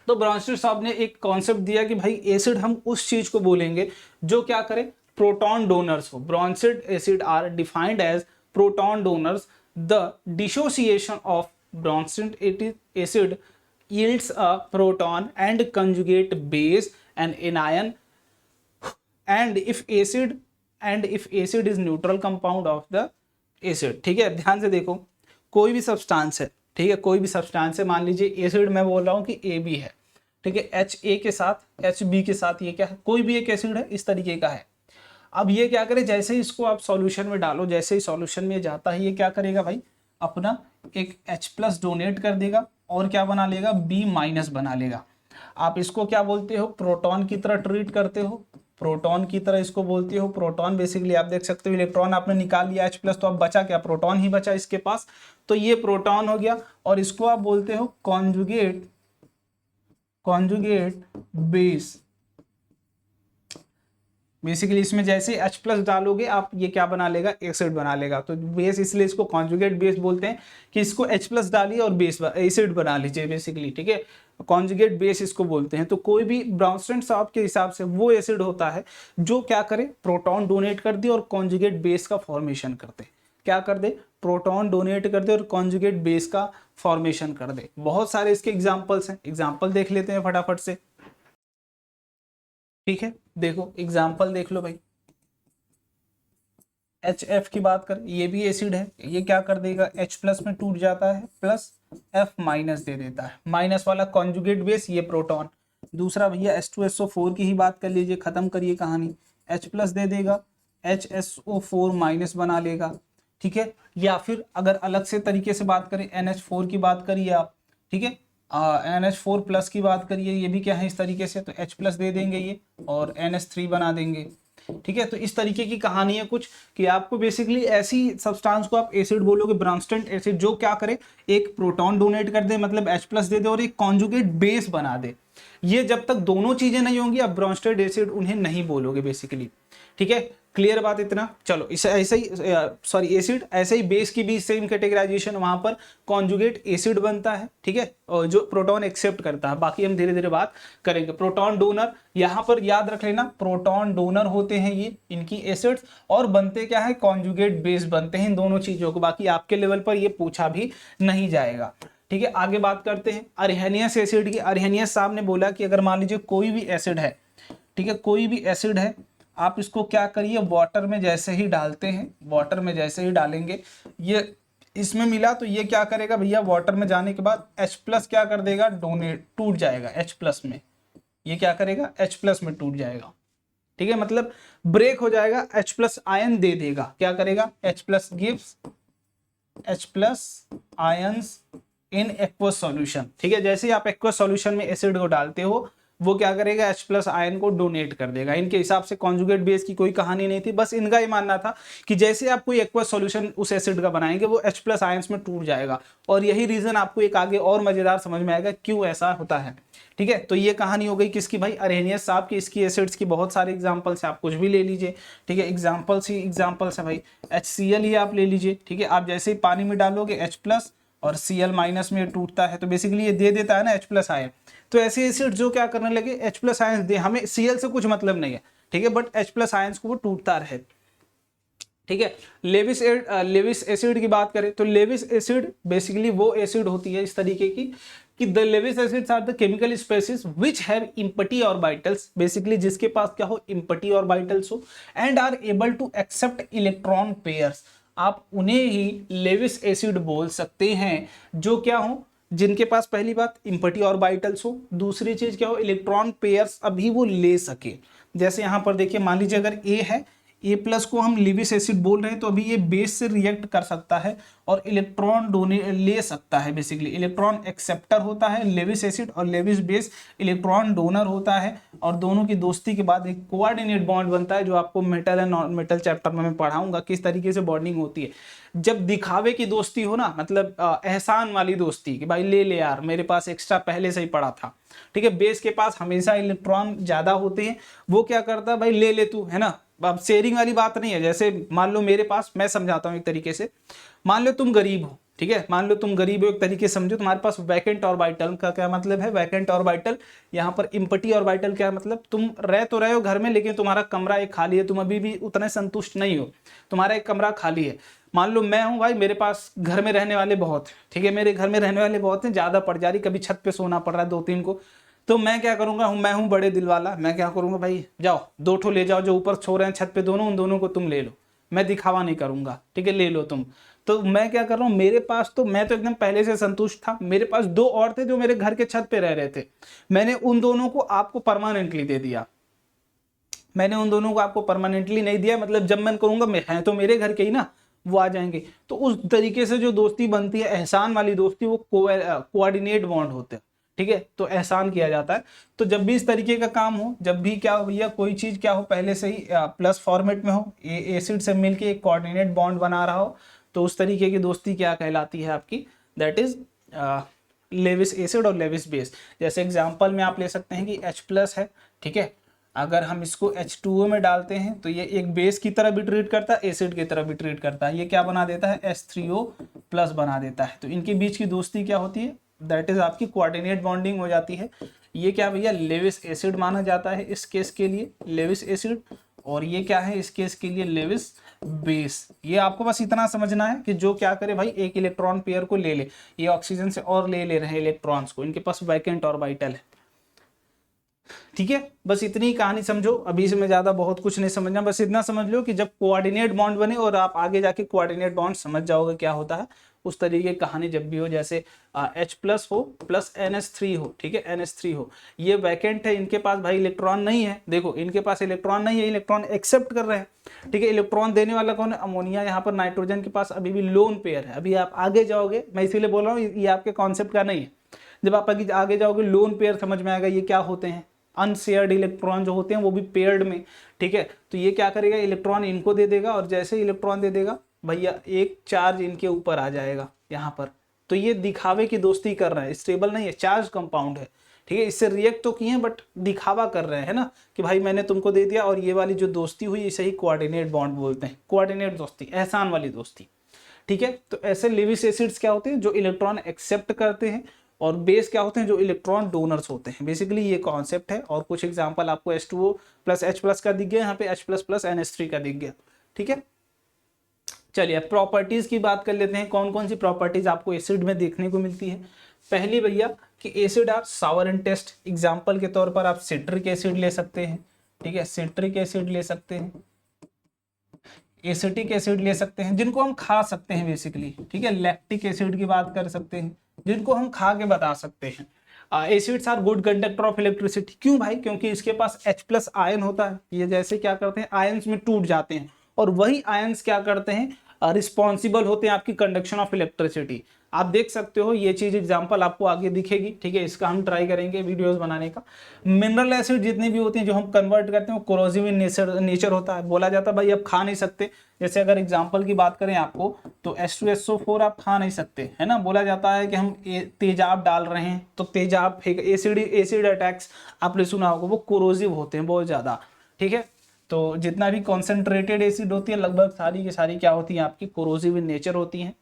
तो ब्रॉन्स्टेड साहब ने एक कॉन्सेप्ट दिया कि भाई एसिड हम उस चीज को बोलेंगे जो क्या करे, प्रोटॉन डोनर्स हो। Bronsted acid are defined as proton donors. The dissociation of Bronsted acid yields a proton and conjugate base and anion and if acid is neutral compound of the acid, ठीक है। ध्यान से देखो, कोई भी substance है, ठीक है, कोई भी सब्सटेंस है, मान लीजिए एसिड मैं बोल रहा हूँ कि AB है, ठीक है, HA के साथ HB के साथ ये क्या है, कोई भी एक एसिड है इस तरीके का है। अब ये क्या करे, जैसे ही इसको आप सॉल्यूशन में डालो, जैसे ही सॉल्यूशन में जाता है, ये क्या करेगा भाई, अपना एक H+ डोनेट कर देगा और क्या बना लेगा, B- बना लेगा। आप इसको क्या बोलते हो, प्रोटॉन की तरह ट्रीट करते हो, प्रोटॉन की तरह इसको बोलते हो। प्रोटॉन बेसिकली आप देख सकते हो, इलेक्ट्रॉन आपने निकाल लिया H+, तो अब बचा क्या, प्रोटॉन ही बचा इसके पास, तो ये प्रोटॉन हो गया। और इसको आप बोलते हो कॉन्जुगेट बेस। बेसिकली इसमें जैसे H+ डालोगे आप, ये क्या बना लेगा, एसिड बना लेगा। तो बेस इसलिए इसको कॉन्जुगेट बेस बोलते हैं कि इसको H+ डालिए और बेस एसिड बना लीजिए बेसिकली, ठीक है, कॉन्जुगेट बेस इसको बोलते हैं। तो कोई भी ब्रॉन्स्टेड साहब के हिसाब से वो एसिड होता है जो क्या करे, प्रोटॉन डोनेट कर दे और कॉन्जुगेट बेस का फॉर्मेशन कर दे। क्या कर दे, प्रोटॉन डोनेट कर दे और कॉन्जुगेट बेस का फॉर्मेशन कर दे। बहुत सारे इसके एग्जाम्पल्स हैं, एग्जाम्पल देख लेते हैं फटाफट से, ठीक है। देखो एग्जाम्पल देख लो भाई, HF की बात कर, ये भी एसिड है, ये क्या कर देगा, H+ में टूट जाता है, प्लस F- दे देता है, माइनस वाला कॉन्जुगेट बेस ये प्रोटॉन। दूसरा भैया H2SO4 की ही बात कर लीजिए, खत्म करिए कहानी, H+ दे देगा, HSO4- बना लेगा, ठीक है। या फिर अगर अलग से तरीके से बात करें, NH4 की बात करिए आप, ठीक है, NH4+ की बात करिए, ये भी क्या है इस तरीके से, तो H+ दे देंगे ये और NH3 बना देंगे। ठीक है, तो इस तरीके की कहानी है कुछ कि आपको बेसिकली ऐसी सब्सटेंस को आप एसिड बोलोगे, ब्रॉन्स्टन एसिड, जो क्या करे, एक प्रोटॉन डोनेट कर दे, मतलब H+ दे दे और एक कॉन्जुगेट बेस बना दे। ये जब तक दोनों चीजें नहीं होंगी आप ब्रॉन्स्टेड एसिड उन्हें नहीं बोलोगे बेसिकली। ठीक है, क्लियर बात इतना। चलो इसे ऐसे ही सॉरी एसिड, ऐसे ही बेस की भी सेम कैटेगराइजेशन, वहां पर कॉन्जुगेट एसिड बनता है। ठीक है, और जो प्रोटॉन एक्सेप्ट करता है, बाकी हम धीरे धीरे बात करेंगे। प्रोटॉन डोनर, यहां पर याद रख लेना, प्रोटॉन डोनर होते हैं ये इनकी एसिड्स, और बनते क्या है, कॉन्जुगेट बेस बनते हैं इन दोनों चीजों को। बाकी आपके लेवल पर ये पूछा भी नहीं जाएगा। ठीक है, आगे बात करते हैं अर्हेनियस एसिड की। अर्हेनियस साहब ने बोला कि अगर मान लीजिए कोई भी एसिड है, ठीक है, कोई भी एसिड है, आप इसको क्या करिए, वाटर में जैसे ही डालते हैं, वाटर में जैसे ही डालेंगे, ये इसमें मिला तो ये क्या करेगा भैया, वाटर में जाने के बाद H+ क्या कर देगा, डोनेट, टूट जाएगा H+ में। ये क्या करेगा, H+ में टूट जाएगा। ठीक है, मतलब ब्रेक हो जाएगा, H+ आयन दे देगा। क्या करेगा, H+ gives H+ ions in aqueous solution. ठीक है, जैसे ही आप एक्वस सॉल्यूशन में एसिड को डालते हो, वो क्या करेगा, H+ आयन को डोनेट कर देगा। इनके हिसाब से कॉन्जुगेट बेस की कोई कहानी नहीं थी, बस इनका ये मानना था कि जैसे आप कोई एक्वस सॉल्यूशन उस एसिड का बनाएंगे, वो H+ आयंस में टूट जाएगा। और यही रीजन आपको एक आगे और मजेदार समझ में आएगा क्यों ऐसा होता है। ठीक है, तो ये कहानी हो गई किसकी भाई, अर्हेनियस साहब की। इसकी एसिड्स की बहुत सारे एग्जांपल्स हैं, आप कुछ भी ले लीजिए। ठीक है, एग्जांपल्स ही एग्जांपल्स है भाई। HCl ही आप ले लीजिए। ठीक है, आप जैसे ही पानी में डालोगे H+ और Cl- में टूटता है, तो बेसिकली ये दे देता है ना H+ आयन। तो ऐसे एसिड जो क्या करने लगे, H+ आयन दे, हमें Cl से कुछ मतलब नहीं है। ठीक है, बट H+ आयंस को वो टूटता रहे। ठीक है, लेविस एसिड की बात करें तो लेविस एसिड बेसिकली वो एसिड होती है इस तरीके की कि the Lewis acids are the chemical species which have empty orbitals, basically जिसके पास क्या हो, इम्पटी ऑर्बिटल्स हो, and are able to accept electron pairs. आप उन्हें ही लेविस एसिड बोल सकते हैं जो क्या हो, जिनके पास पहली बात इम्पटी ऑर्बिटल्स हो, दूसरी चीज क्या हो, इलेक्ट्रॉन पेयर्स अभी वो ले सके। जैसे यहां पर देखिए, मान लीजिए अगर ए है, A+ को हम लेविस एसिड बोल रहे हैं, तो अभी ये बेस से रिएक्ट कर सकता है और इलेक्ट्रॉन डोने ले सकता है। बेसिकली इलेक्ट्रॉन एक्सेप्टर होता है लेविस एसिड, और लेविस बेस इलेक्ट्रॉन डोनर होता है। और दोनों की दोस्ती के बाद एक कोऑर्डिनेट बॉन्ड बनता है, जो आपको metal and non metal chapter में मैं पढ़ाऊंगा किस तरीके से बॉन्डिंग होती है। जब दिखावे की दोस्ती हो ना, मतलब एहसान वाली दोस्ती कि भाई ले ले यार, मेरे पास एक्स्ट्रा पहले से ही पड़ा था। ठीक है, बेस के पास हमेशा इलेक्ट्रॉन ज्यादा होते हैं, वो क्या करता है भाई, ले ले तू, है ना। अब शेयरिंग वाली बात नहीं है। जैसे मान लो मेरे पास, मैं समझाता हूं एक तरीके से, मान लो तुम गरीब हो, ठीक है, मान लो तुम गरीब हो, एक तरीके से समझो, तुम्हारे पास वैकेंट ऑर्बिटल का क्या मतलब है, वैकेंट ऑर्बिटल, यहाँ पर इम्पटी ऑर्बिटल क्या मतलब, तुम रह तो रहे हो घर में, लेकिन तुम्हारा कमरा एक खाली है, तुम अभी भी उतने संतुष्ट नहीं हो, तुम्हारा एक कमरा खाली है। मान लो मैं हूं भाई, मेरे पास घर में रहने वाले बहुत हैं, ठीक है, मेरे घर में रहने वाले बहुत हैं, ज्यादा पड़ जा रही, कभी छत पे सोना पड़ रहा है 2-3 को, तो मैं क्या करूंगा, मैं हूं बड़े दिल वाला, मैं क्या करूंगा भाई, जाओ 2 ठो ले जाओ, जो ऊपर सो रहे हैं छत पे दोनों, उन दोनों को तुम ले लो, मैं दिखावा नहीं करूंगा, ठीक है, ले लो तुम। तो मैं क्या कर रहा हूँ, मेरे पास तो, मैं तो एकदम पहले से संतुष्ट था, मेरे पास 2 और थे जो मेरे घर के छत पे रह रहे थे, मैंने उन दोनों को आपको परमानेंटली दे दिया, मैंने उन दोनों को आपको परमानेंटली नहीं दिया, मतलब जब मैं कहूंगा है तो मेरे घर के ही ना, वो आ जाएंगे। तो उस तरीके से जो दोस्ती बनती है, एहसान वाली दोस्ती, वो कोऑर्डिनेट बॉन्ड होते हैं। ठीक है, तो एहसान किया जाता है। तो जब भी इस तरीके का काम हो, जब भी क्या हो भैया, कोई चीज क्या हो, पहले से ही प्लस फॉर्मेट में हो, एसिड से मिलके एक कोऑर्डिनेट बॉन्ड बना रहा हो, तो उस तरीके की दोस्ती क्या कहलाती है आपकी, दैट इज लेविस एसिड और लेविस बेस। जैसे एग्जांपल में आप ले सकते हैं कि H+ है, ठीक है, अगर हम इसको H2O में डालते हैं तो ये एक बेस की तरह भी ट्रीट करता है, एसिड की तरह भी ट्रीट करता है। ये क्या बना देता है, H3O+ बना देता है। तो इनके बीच की दोस्ती क्या होती है, दैट इज आपकी कोऑर्डिनेट बॉन्डिंग हो जाती है। ये क्या भैया, लेविस एसिड माना जाता है इस केस के लिए, लेविस एसिड, और ये क्या है इस केस के लिए, लेविस बेस। ये आपको बस इतना समझना है कि जो क्या करे भाई, एक इलेक्ट्रॉन पेयर को ले ले, ये ऑक्सीजन से और ले रहे हैं इलेक्ट्रॉन्स को, इनके पास वैकेंट ऑर्बिटल है। ठीक है, बस इतनी कहानी समझो, अभी से मैं ज्यादा बहुत कुछ नहीं समझना, बस इतना समझ लो कि जब कोऑर्डिनेट बॉन्ड बने, और आप आगे जाके कोऑर्डिनेट बॉन्ड समझ जाओगे क्या होता है, उस तरीके की कहानी जब भी हो, जैसे H+ हो प्लस NH3 हो, ठीक है, NH3 हो, ये वैकेंट है, इनके पास भाई इलेक्ट्रॉन नहीं है, देखो इनके पास इलेक्ट्रॉन नहीं है, इलेक्ट्रॉन एक्सेप्ट कर रहे हैं, ठीक है, इलेक्ट्रॉन देने वाला कौन है, अमोनिया। यहाँ पर नाइट्रोजन के पास अभी भी लोन पेयर है, अभी आप आगे जाओगे, मैं इसीलिए बोल रहा हूँ ये आपके कॉन्सेप्ट का नहीं है, जब आप आगे जाओगे लोन पेयर समझ में आएगा ये क्या होते हैं, अनशेयर्ड इलेक्ट्रॉन जो होते हैं वो भी पेयर्ड में, ठीक है। तो ये क्या करेगा, इलेक्ट्रॉन इनको दे देगा और जैसे इलेक्ट्रॉन दे देगा भैया एक चार्ज इनके ऊपर आ जाएगा यहाँ पर। तो ये दिखावे की दोस्ती कर रहा है, स्टेबल नहीं है, चार्ज कंपाउंड है, ठीक है। इससे रिएक्ट तो किए हैं बट दिखावा कर रहे हैं ना कि भाई मैंने तुमको दे दिया। और ये वाली जो दोस्ती हुई इसे ही कोऑर्डिनेट बॉन्ड बोलते हैं, कोऑर्डिनेट दोस्ती, एहसान वाली दोस्ती, ठीक है। तो ऐसे लेविस एसिड्स क्या होते हैं, जो इलेक्ट्रॉन एक्सेप्ट करते हैं, और बेस क्या होते हैं, जो इलेक्ट्रॉन डोनर्स होते हैं। बेसिकली ये कॉन्सेप्ट है। और कुछ एग्जांपल आपको H2O प्लस H+ का दिख गया, यहाँ पे H++ NH3 का दिख गया, ठीक है। चलिए अब प्रॉपर्टीज की बात कर लेते हैं, कौन कौन सी प्रॉपर्टीज आपको एसिड में देखने को मिलती है। पहली भैया कि acid are sour in taste. Example के तौर पर आप सिट्रिक एसिड ले सकते हैं, ठीक है, सिट्रिक एसिड ले सकते हैं, एसिटिक एसिड ले सकते हैं, जिनको हम खा सकते हैं बेसिकली, ठीक है। लैक्टिक एसिड की बात कर सकते हैं, जिनको हम खा के बता सकते हैं। Acids are good conductor of electricity. क्यों भाई, क्योंकि इसके पास H+ आयन होता है। ये जैसे क्या करते हैं, आयंस में टूट जाते हैं, और वही आयंस क्या करते हैं, रिस्पॉन्सिबल होते हैं आपकी कंडक्शन ऑफ इलेक्ट्रिसिटी। आप देख सकते हो ये चीज एग्जांपल आपको आगे दिखेगी, ठीक है। इसका हम ट्राई करेंगे वीडियोस बनाने का। मिनरल एसिड जितने भी होते हैं जो हम कन्वर्ट करते हैं वो कोरोसिव इन नेचर होता है। बोला जाता है भाई अब खा नहीं सकते, जैसे अगर एग्जांपल की बात करें आपको तो H2SO4 आप खा नहीं सकते, है ना। बोला जाता है कि हम तेजाब डाल रहे हैं तो तेजाब फेंक, एसिड अटैक्स आपने सुना होगा, वो कोरोसिव होते हैं बहुत ज्यादा, ठीक है। तो जितना भी कॉन्सेंट्रेटेड एसिड होती है लगभग सारी की सारी क्या होती है आपकी कोरोसिव इन नेचर होती हैं।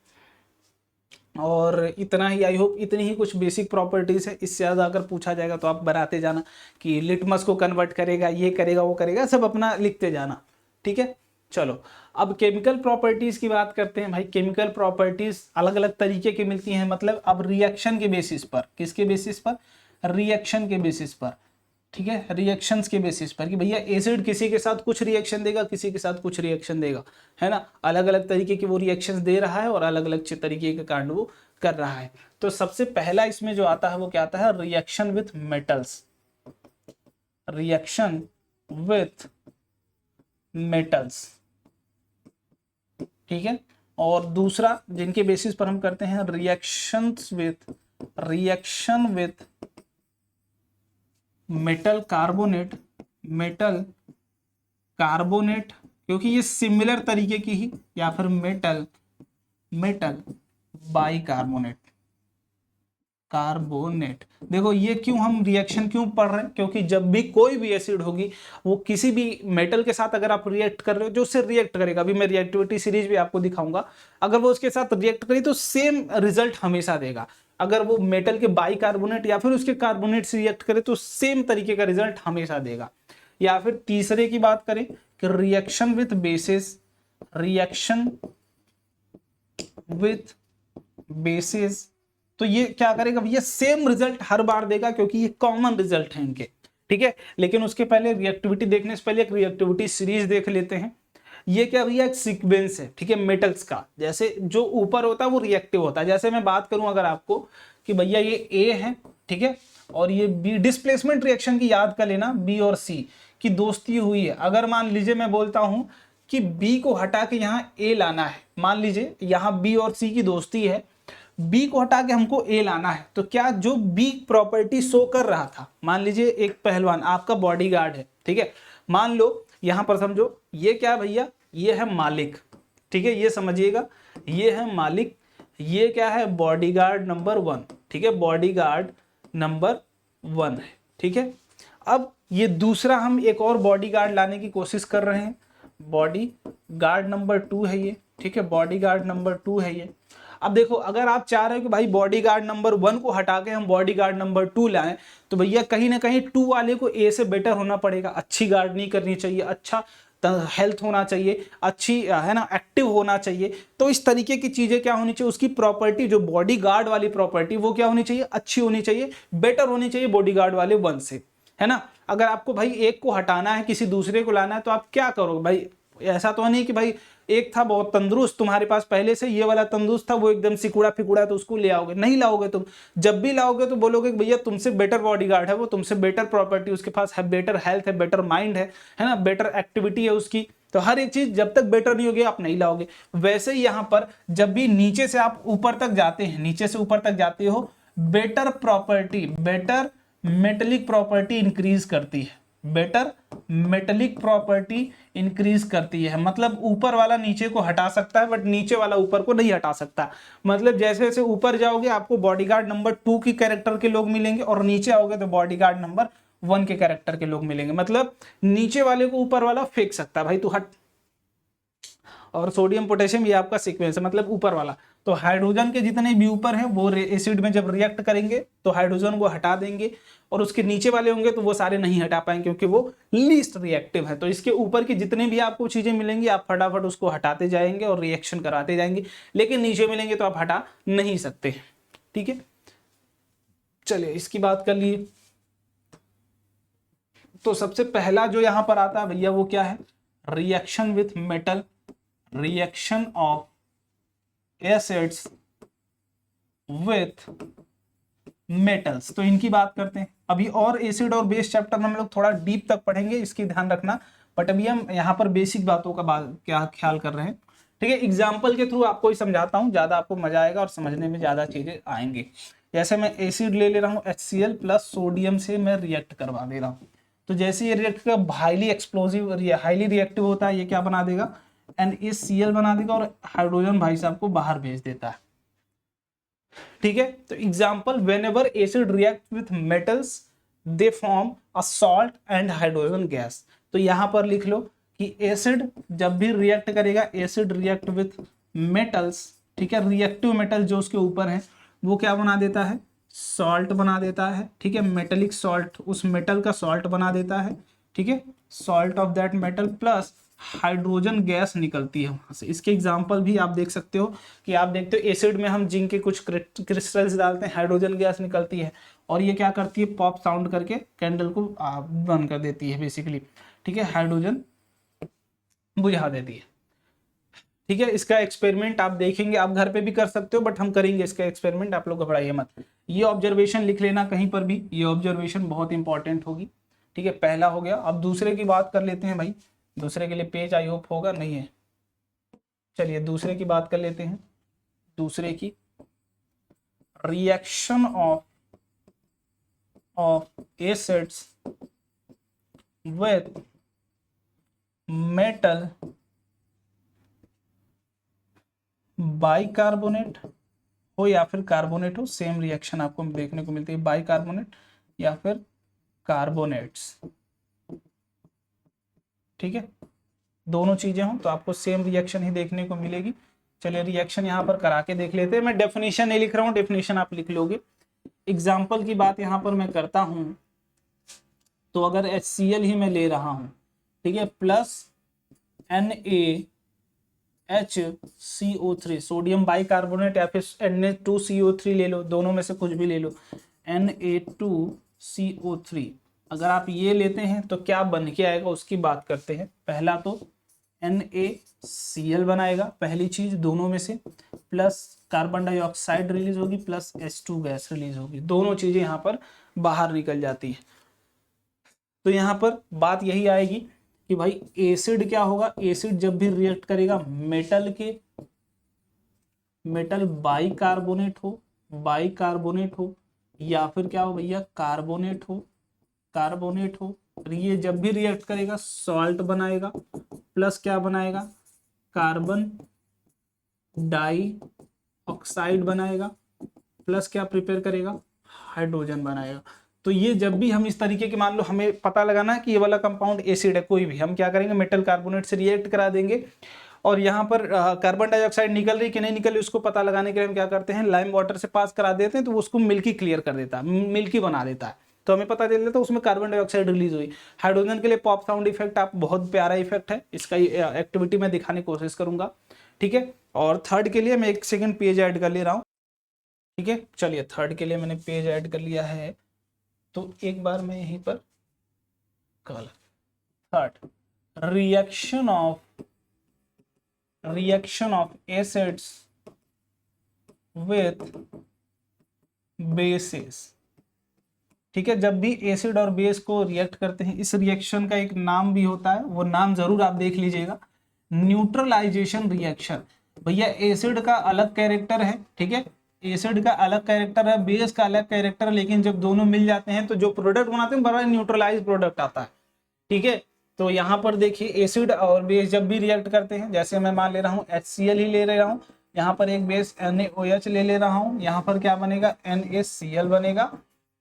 और इतना ही, आई होप इतनी ही कुछ बेसिक प्रॉपर्टीज है। इससे ज़्यादा अगर पूछा जाएगा तो आप बनाते जाना कि लिटमस को कन्वर्ट करेगा, ये करेगा, वो करेगा, सब अपना लिखते जाना, ठीक है। चलो अब केमिकल प्रॉपर्टीज की बात करते हैं। भाई केमिकल प्रॉपर्टीज अलग अलग तरीके की मिलती हैं, मतलब अब रिएक्शन के बेसिस पर, किसके बेसिस पर, रिएक्शन के बेसिस पर, ठीक है, रिएक्शंस के बेसिस पर कि भैया एसिड किसी के साथ कुछ रिएक्शन देगा, किसी के साथ कुछ रिएक्शन देगा, है ना। अलग अलग तरीके की वो रिएक्शंस दे रहा है और अलग अलग तरीके के कांड वो कर रहा है। तो सबसे पहला इसमें जो आता है वो क्या आता है, reaction with metals, reaction with metals, ठीक है। और दूसरा जिनके बेसिस पर हम करते हैं reaction with metal carbonate, metal carbonate, क्योंकि ये सिमिलर तरीके की ही, या फिर मेटल बाइकार्बोनेट, कार्बोनेट। देखो ये क्यों हम रिएक्शन क्यों पढ़ रहे हैं, क्योंकि जब भी कोई भी एसिड होगी वो किसी भी मेटल के साथ अगर आप रिएक्ट कर रहे हो, जो उससे रिएक्ट करेगा, अभी मैं रिएक्टिविटी सीरीज भी आपको दिखाऊंगा, अगर वो उसके साथ रिएक्ट करे तो सेम रिजल्ट हमेशा देगा। अगर वो मेटल के बाइकार्बोनेट या फिर उसके कार्बोनेट से रिएक्ट करे तो सेम तरीके का रिजल्ट हमेशा देगा। या फिर तीसरे की बात करें कि reaction with basis, reaction with basis, तो ये क्या करेगा भैया, सेम रिजल्ट हर बार देगा क्योंकि ये कॉमन रिजल्ट है इनके, ठीक है। लेकिन उसके पहले रिएक्टिविटी देखने से पहले एक रिएक्टिविटी सीरीज देख लेते हैं। ये क्या भैया, एक सीक्वेंस है, ठीक है, मेटल्स का। जैसे जो ऊपर होता है वो रिएक्टिव होता है। जैसे मैं बात करूं अगर आपको कि भैया ये ए है, ठीक है, और ये बी, डिस्प्लेसमेंट रिएक्शन की याद कर लेना, बी और सी की दोस्ती हुई है। अगर मान लीजिए मैं बोलता हूं कि बी को हटा के यहाँ ए लाना है, मान लीजिए यहाँ बी और सी की दोस्ती है, बी को हटा के हमको ए लाना है, तो क्या जो बी प्रॉपर्टी शो कर रहा था, मान लीजिए एक पहलवान आपका बॉडीगार्ड है, ठीक है, मान लो यहां पर समझो ये क्या भैया, ये है मालिक, ठीक है, ये समझिएगा, ये है मालिक, ये क्या है, बॉडीगार्ड नंबर 1, ठीक है, बॉडीगार्ड नंबर 1 है, ठीक है। अब ये दूसरा हम एक और बॉडीगार्ड लाने की कोशिश कर रहे हैं, बॉडीगार्ड नंबर 2 है ये, ठीक है, बॉडीगार्ड नंबर 2 है ये। अब देखो अगर आप चाह रहे हो कि भाई बॉडीगार्ड नंबर 1 को हटा के हम बॉडीगार्ड नंबर 2 लाएं, तो भैया कहीं ना कहीं 2 वाले को ए से बेटर होना पड़ेगा, अच्छी गार्ड नहीं करनी चाहिए, अच्छा हेल्थ होना चाहिए, अच्छी है ना, एक्टिव होना चाहिए। तो इस तरीके की चीजें क्या होनी चाहिए, उसकी प्रॉपर्टी जो बॉडीगार्ड वाली प्रॉपर्टी वो क्या होनी चाहिए, अच्छी होनी चाहिए, बेटर होनी चाहिए बॉडीगार्ड वाले 1 से, है ना। अगर आपको भाई एक को हटाना है किसी दूसरे को लाना है तो आप क्या करोगे भाई, ऐसा तो नहीं कि भाई एक था बहुत तंदुरुस्त तुम्हारे पास पहले से, ये वाला तंदुरुस्त था वो एकदम सिकुड़ा फिकुड़ा, तो उसको ले आओगे, नहीं लाओगे तुम। जब भी लाओगे तो बोलोगे कि भैया तुमसे बेटर बॉडीगार्ड है वो, तुमसे बेटर प्रॉपर्टी उसके पास है, बेटर हेल्थ है, बेटर माइंड है ना, बेटर एक्टिविटी है उसकी। तो हर एक चीज जब तक बेटर नहीं होगी आप नहीं लाओगे। वैसे ही यहाँ पर जब भी नीचे से आप ऊपर तक जाते हैं, नीचे से ऊपर तक जाते हो, better property, better metallic property increase करती है, बेटर मेटेलिक प्रॉपर्टी इंक्रीज करती है। मतलब ऊपर वाला नीचे को हटा सकता है बट नीचे वाला ऊपर को नहीं हटा सकता। मतलब जैसे जैसे ऊपर जाओगे आपको बॉडीगार्ड नंबर 2 की कैरेक्टर के लोग मिलेंगे और नीचे आओगे तो बॉडीगार्ड नंबर 1 के कैरेक्टर के लोग मिलेंगे। मतलब नीचे वाले को ऊपर वाला फेंक सकता है, भाई तू हट। और सोडियम पोटेशियम ये आपका सीक्वेंस है, मतलब ऊपर वाला। तो हाइड्रोजन के जितने भी ऊपर हैं वो एसिड में जब रिएक्ट करेंगे तो हाइड्रोजन को हटा देंगे, और उसके नीचे वाले होंगे तो वो सारे नहीं हटा पाएंगे क्योंकि वो लीस्ट रिएक्टिव है। तो इसके ऊपर की जितने भी आपको चीजें मिलेंगी आप फटाफट उसको हटाते जाएंगे और रिएक्शन कराते जाएंगे, लेकिन नीचे मिलेंगे तो आप हटा नहीं सकते। ठीक है, चलिए इसकी बात कर लिए। तो सबसे पहला जो यहां पर आता है भैया वो क्या है, reaction with metal, reaction of acids with metals. तो इनकी बात करते हैं अभी, और एसिड और बेस चैप्टर में हम लोग थोड़ा डीप तक पढ़ेंगे, इसकी ध्यान रखना। बट अभी हम यहाँ पर बेसिक बातों का क्या ख्याल कर रहे हैं। ठीक है, एग्जाम्पल के थ्रू आपको ही समझाता हूँ, ज्यादा आपको मजा आएगा और समझने में ज्यादा चीजें आएंगे। जैसे मैं एसिड ले रहा हूँ HCl प्लस सोडियम से मैं रिएक्ट करवा दे रहा हूँ। तो जैसे ये रिएक्ट का हाईली एक्सप्लोजिव हाईली रिएक्टिव होता है, ये क्या बना देगा, NaCl बना देगा और हाइड्रोजन भाई साहब को बाहर भेज देता है। ठीक है, तो example, whenever acid react with metals they form a salt and hydrogen gas. तो यहां पर लिख लो कि एसिड जब भी रिएक्ट करेगा, एसिड रिएक्ट विथ मेटल्स, ठीक है, रिएक्टिव मेटल जो उसके ऊपर है वो क्या बना देता है, सॉल्ट बना देता है। ठीक है, मेटेलिक सॉल्ट, उस मेटल का सॉल्ट बना देता है। ठीक है, salt of that metal plus hydrogen gas निकलती है वहां से। इसके एग्जांपल भी आप देख सकते हो कि आप देखते हो एसिड में हम जिंक के कुछ क्रिस्टल्स डालते हैं, हाइड्रोजन गैस निकलती है और ये क्या करती है, पॉप साउंड करके कैंडल को बंद कर देती है बेसिकली। ठीक है, हाइड्रोजन बुझा देती है। ठीक है, इसका एक्सपेरिमेंट आप देखेंगे, आप घर पे भी कर सकते हो बट हम करेंगे इसका एक्सपेरिमेंट, आप लोग घबराइए मत। ये ऑब्जर्वेशन लिख लेना कहीं पर भी, ये ऑब्जर्वेशन बहुत इंपॉर्टेंट होगी। ठीक है, पहला हो गया। अब दूसरे की बात कर लेते हैं भाई, दूसरे के लिए पेज आई होप होगा, नहीं है, चलिए दूसरे की बात कर लेते हैं। दूसरे की, reaction of acids with metal bicarbonate हो या फिर कार्बोनेट हो, सेम रिएक्शन आपको देखने को मिलती है, बाइकार्बोनेट या फिर कार्बोनेट्स। ठीक है, दोनों चीजें हो तो आपको सेम रिएक्शन ही देखने को मिलेगी। चलिए रिएक्शन यहाँ पर करा के देख लेते हैं। मैं डेफिनेशन नहीं लिख रहा हूँ, डेफिनेशन आप लिख लोगे। एग्जाम्पल की बात यहाँ पर मैं करता हूँ, तो अगर HCl ही मैं ले रहा हूँ, ठीक है, प्लस NaHCO3, सोडियम बाइकार्बोनेट या फिर Na2CO3 ले लो, दोनों में से कुछ भी ले लो, Na2CO3। अगर आप ये लेते हैं तो क्या बन के आएगा उसकी बात करते हैं। पहला तो NaCl बनाएगा, पहली चीज दोनों में से, प्लस कार्बन डाइऑक्साइड रिलीज होगी प्लस H2 गैस रिलीज होगी, दोनों चीजें यहाँ पर बाहर निकल जाती है। तो यहाँ पर बात यही आएगी कि भाई एसिड क्या होगा, एसिड जब भी रिएक्ट करेगा मेटल बाइकार्बोनेट हो या फिर क्या हो भैया, कार्बोनेट हो, ये जब भी रिएक्ट करेगा सॉल्ट बनाएगा प्लस क्या बनाएगा, कार्बन डाइऑक्साइड बनाएगा प्लस क्या प्रिपेयर करेगा, हाइड्रोजन बनाएगा। तो ये जब भी हम इस तरीके की, मान लो हमें पता लगाना है कि ये वाला कंपाउंड एसिड है कोई भी, हम क्या करेंगे, मेटल कार्बोनेट से रिएक्ट करा देंगे और यहाँ पर कार्बन डाइऑक्साइड निकल रही कि नहीं निकल रही उसको पता लगाने के लिए हम क्या करते हैं, लाइम वाटर से पास करा देते हैं, तो वो उसको मिल्की क्लियर कर देता है, मिल्की बना देता है, तो हमें पता चल जाता है उसमें कार्बन डाइऑक्साइड रिलीज हुई। हाइड्रोजन के लिए पॉप साउंड इफेक्ट आप बहुत प्यारा इफेक्ट है, इसका एक्टिविटी मैं दिखाने की कोशिश करूंगा। ठीक है, और थर्ड के लिए मैं एक सेकेंड पेज ऐड कर ले रहा हूँ। ठीक है, चलिए थर्ड के लिए मैंने पेज ऐड कर लिया है, तो एक बार मैं यहीं पर कल third, reaction of acids with basis. ठीक है, जब भी एसिड और बेस को रिएक्ट करते हैं, इस रिएक्शन का एक नाम भी होता है, वो नाम जरूर आप देख लीजिएगा, न्यूट्रलाइजेशन रिएक्शन। भैया एसिड का अलग कैरेक्टर है, ठीक है, एसिड का अलग कैरेक्टर है, बेस का अलग कैरेक्टर है, लेकिन जब दोनों मिल जाते हैं तो जो प्रोडक्ट बनाते हैं बड़ा न्यूट्रलाइज प्रोडक्ट आता है। ठीक है, तो यहाँ पर देखिए एसिड और बेस जब भी रिएक्ट करते हैं, जैसे मैं मान ले रहा हूँ HCl ही ले रहा हूँ, यहाँ पर एक बेस NaOH ले रहा हूँ, यहाँ पर क्या बनेगा NaCl बनेगा,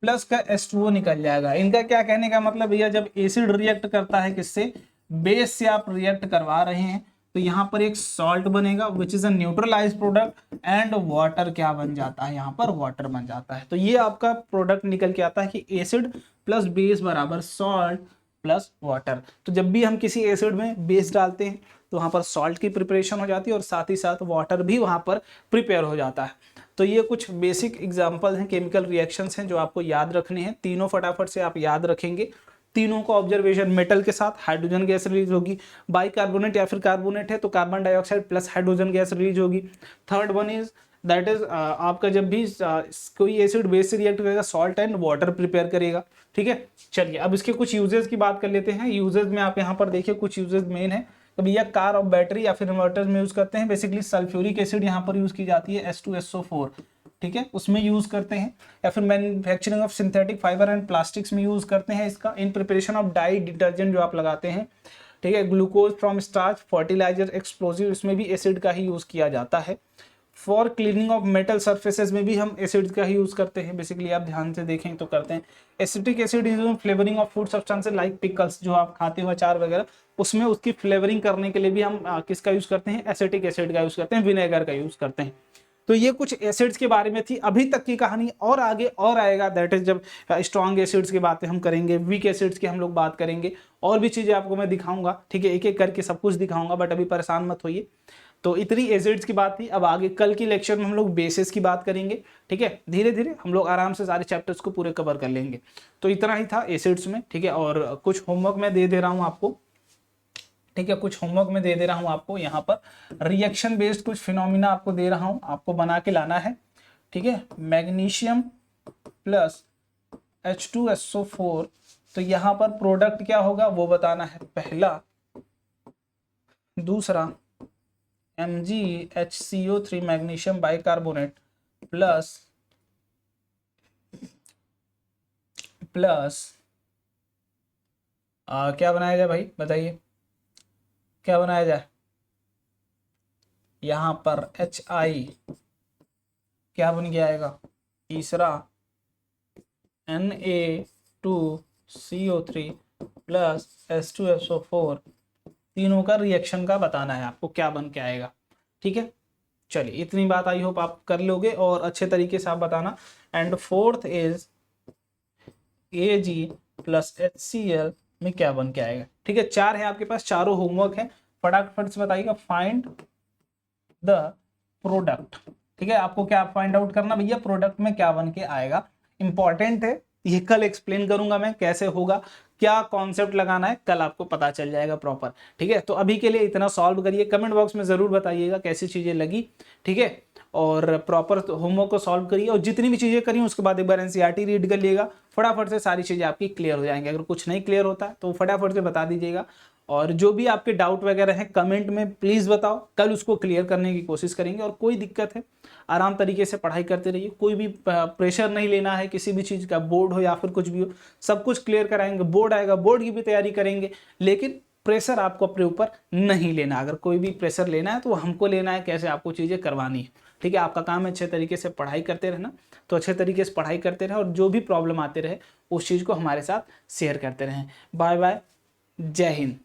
प्लस का H2O निकल जाएगा। इनका क्या कहने का मतलब भैया, जब एसिड रिएक्ट करता है किससे, बेस से आप रिएक्ट करवा रहे हैं, तो यहाँ पर एक सॉल्ट बनेगा which is a neutralise product, and water क्या बन जाता है, यहाँ पर वाटर बन जाता है। तो ये आपका प्रोडक्ट निकल के आता है कि एसिड प्लस बेस बराबर सॉल्ट प्लस वाटर। तो जब भी हम किसी एसिड में बेस डालते हैं तो वहाँ पर सॉल्ट की प्रिपरेशन हो जाती है और साथ ही साथ वाटर भी वहाँ पर प्रिपेयर हो जाता है। तो ये कुछ बेसिक एग्जाम्पल हैं, केमिकल रिएक्शंस हैं जो आपको याद रखने हैं। तीनों फटाफट से आप याद रखेंगे। तीनों का ऑब्जर्वेशन, मेटल के साथ हाइड्रोजन गैस रिलीज होगी, बाइकार्बोनेट या फिर कार्बोनेट है तो carbon dioxide plus hydrogen gas release होगी। Third one is that is आपका जब भी कोई एसिड बेस से रिएक्ट करेगा सॉल्ट एंड वाटर प्रिपेयर करेगा। ठीक है, चलिए अब इसके कुछ यूजेस की बात कर लेते हैं। यूजेस में आप यहाँ पर देखिए कुछ यूजेस मेन है। तो भैया कार और बैटरी या फिर इन्वर्टर्स में यूज करते हैं। बेसिकली सल्फ्यूरिक एसिड यहाँ पर यूज की जाती है H2SO4, ठीक है, उसमें यूज करते हैं। या फिर manufacturing of synthetic fibre and plastics में यूज करते हैं इसका। In preparation of dye detergent जो आप लगाते हैं, ठीक है, glucose from starch, fertiliser, explosive, इसमें भी एसिड का ही यूज किया जाता है। For cleaning of metal surfaces में भी हम एसिड का ही यूज करते हैं। बेसिकली आप ध्यान से देखें तो करते हैं। Acetic acid is flavouring of food substances like pickles, जो आप खाते हो अचार वगैरह, उसमें उसकी फ्लेवरिंग करने के लिए भी हम किसका यूज करते हैं, एसिटिक एसिड का यूज करते हैं, विनेगर का यूज करते हैं। तो ये कुछ एसिड्स के बारे में थी। अभी तक की कहानी और आगे और आएगा, दैट इज जब स्ट्रॉन्ग एसिड्स की बातें हम करेंगे, वीक एसिड्स की हम लोग बात करेंगे, और भी चीजें आपको मैं दिखाऊंगा। ठीक है, एक एक करके सब कुछ दिखाऊंगा, बट अभी परेशान मत होइए। तो इतनी एसिड्स की बात थी। अब आगे कल की लेक्चर में हम लोग बेसिस की बात करेंगे। ठीक है, धीरे धीरे हम लोग आराम से सारे चैप्टर्स को पूरे कवर कर लेंगे। तो इतना ही था एसिड्स में। ठीक है, और कुछ होमवर्क मैं दे रहा हूँ आपको। ठीक है, कुछ होमवर्क में दे रहा हूँ आपको। यहाँ पर रिएक्शन बेस्ड कुछ फिनोमिना आपको दे रहा हूँ, आपको बना के लाना है। ठीक है, मैग्नीशियम प्लस H2SO4, तो यहाँ पर प्रोडक्ट क्या होगा वो बताना है, पहला। दूसरा MgHCO3 मैग्नीशियम बाइकार्बोनेट प्लस क्या बनाया जाए भाई, बताइए क्या बनाया जाए। यहाँ पर HI क्या बन के आएगा, तीसरा Na2CO3 प्लस H2SO4, तीनों का रिएक्शन का बताना है आपको क्या बन के आएगा। ठीक है, चलिए इतनी बात आई होप आप कर लोगे और अच्छे तरीके से आप बताना। And fourth is Ag plus HCl में क्या बन के आएगा। ठीक है, चार है आपके पास, चारों होमवर्क है, फटाफट से बताइएगा। Find the product. ठीक है, आपको क्या फाइंड आउट करना भैया, प्रोडक्ट में क्या बन के आएगा। इंपॉर्टेंट है ये, कल एक्सप्लेन करूंगा मैं कैसे होगा, क्या कॉन्सेप्ट लगाना है, कल आपको पता चल जाएगा प्रॉपर। ठीक है, तो अभी के लिए इतना सॉल्व करिए, कमेंट बॉक्स में जरूर बताइएगा कैसी चीजें लगी। ठीक है, और प्रॉपर होमवर्क को सॉल्व करिए, और जितनी भी चीजें करी उसके बाद एक बार NCERT रीड कर लिएगा, फटाफट से सारी चीजें आपकी क्लियर हो जाएंगी। अगर कुछ नहीं क्लियर होता है तो फटाफट से बता ददीजिएगा, और जो भी आपके डाउट वगैरह हैं कमेंट में प्लीज बताओ, कल उसको क्लियर करने की कोशिश करेंगे। और कोई दिक्कत है आराम तरीके से पढ़ाई करते रहिए, कोई भी प्रेशर नहीं लेना है किसी भी चीज का, बोर्ड हो या फिर कुछ भी हो, सब कुछ क्लियर कराएंगे। बोर्ड आएगा, बोर्ड की भी तैयारी करेंगे, लेकिन प्रेशर आपको अपने ऊपर नहीं लेना। अगर कोई भी प्रेशर लेना है तो हमको लेना है, कैसे आपको चीजें करवानी है। ठीक है, आपका काम है अच्छे तरीके से पढ़ाई करते रहना, तो अच्छे तरीके से पढ़ाई करते रहे, और जो भी प्रॉब्लम आते रहे उस चीज को हमारे साथ शेयर करते रहें। बाय बाय, जय हिंद।